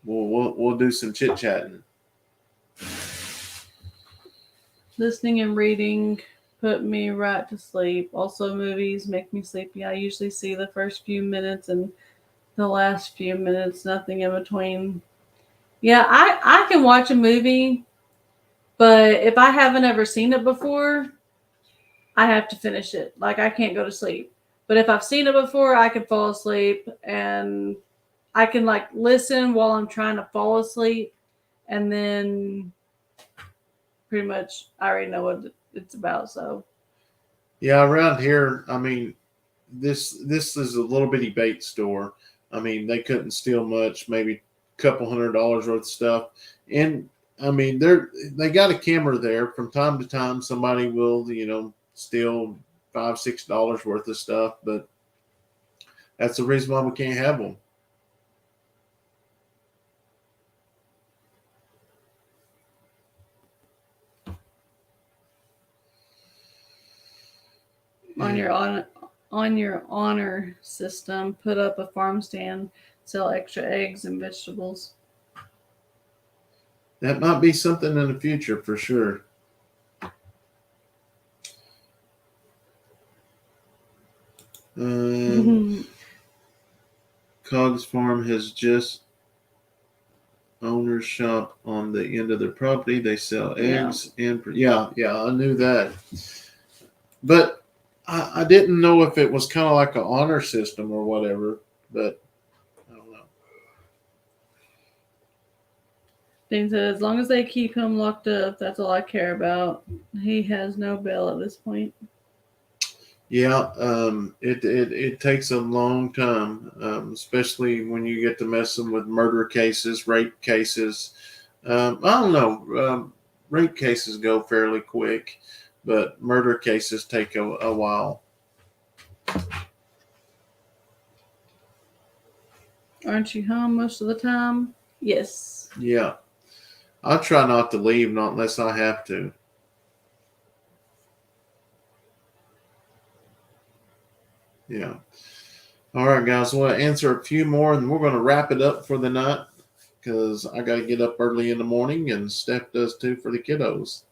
we'll do some chit-chatting. Listening and reading put me right to sleep. Also, movies make me sleepy. I usually see the first few minutes and the last few minutes, nothing in between. Yeah, I can watch a movie, but if I haven't ever seen it before, I have to finish it. Like, I can't go to sleep. But if I've seen it before, I can fall asleep, and I can like listen while I'm trying to fall asleep, and then pretty much I already know what it's about. So yeah, around here, I mean, this is a little bitty bait store. I mean, they couldn't steal much, maybe a couple $100 worth of stuff. And I mean, they got a camera there. From time to time, somebody will, steal $5-6 worth of stuff, but that's the reason why we can't have them. on your honor system, put up a farm stand, sell extra eggs and vegetables. That might be something in the future for sure. Cogs Farm has just owner's shop on the end of their property. They sell eggs and I knew that. But I didn't know if it was kind of like an honor system or whatever, but I don't know. Dean said, as long as they keep him locked up, that's all I care about. He has no bail at this point. Yeah, it takes a long time, especially when you get to messing with murder cases, rape cases. I don't know. Rape cases go fairly quick, but murder cases take a while. Aren't you home most of the time? Yes. Yeah. I try not to leave, not unless I have to. Yeah. All right, guys. We'll answer a few more, and we're going to wrap it up for the night because I got to get up early in the morning, and Steph does too for the kiddos.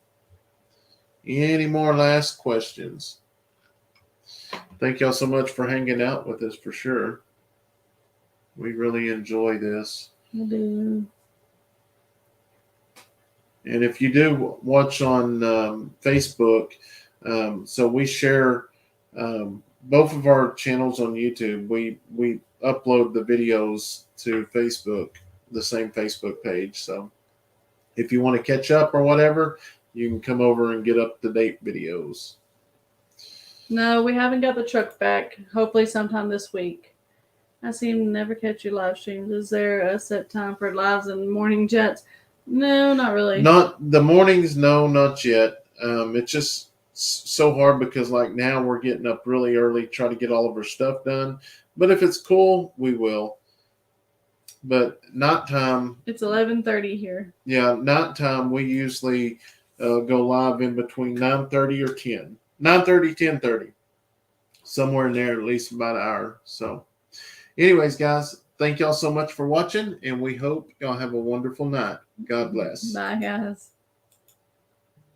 Any more last questions? Thank y'all so much for hanging out with us for sure. We really enjoy this. I do. And if you do watch on Facebook, so we share both of our channels on YouTube. We upload the videos to Facebook, the same Facebook page. So if you want to catch up or whatever, you can come over and get up to date videos. No, we haven't got the truck back. Hopefully sometime this week. I seem to never catch your live streams. Is there a set time for lives and morning jets? No, not really. Not the mornings, no, not yet. It's just so hard because like now we're getting up really early, try to get all of our stuff done. But if it's cool, we will. But night time. It's 11:30 here. Yeah, night time. We usually go live in between 9:30 or 10. 9:30, 10:30. Somewhere in there, at least about an hour. So, anyways, guys, thank y'all so much for watching, and we hope y'all have a wonderful night. God bless. Bye, guys.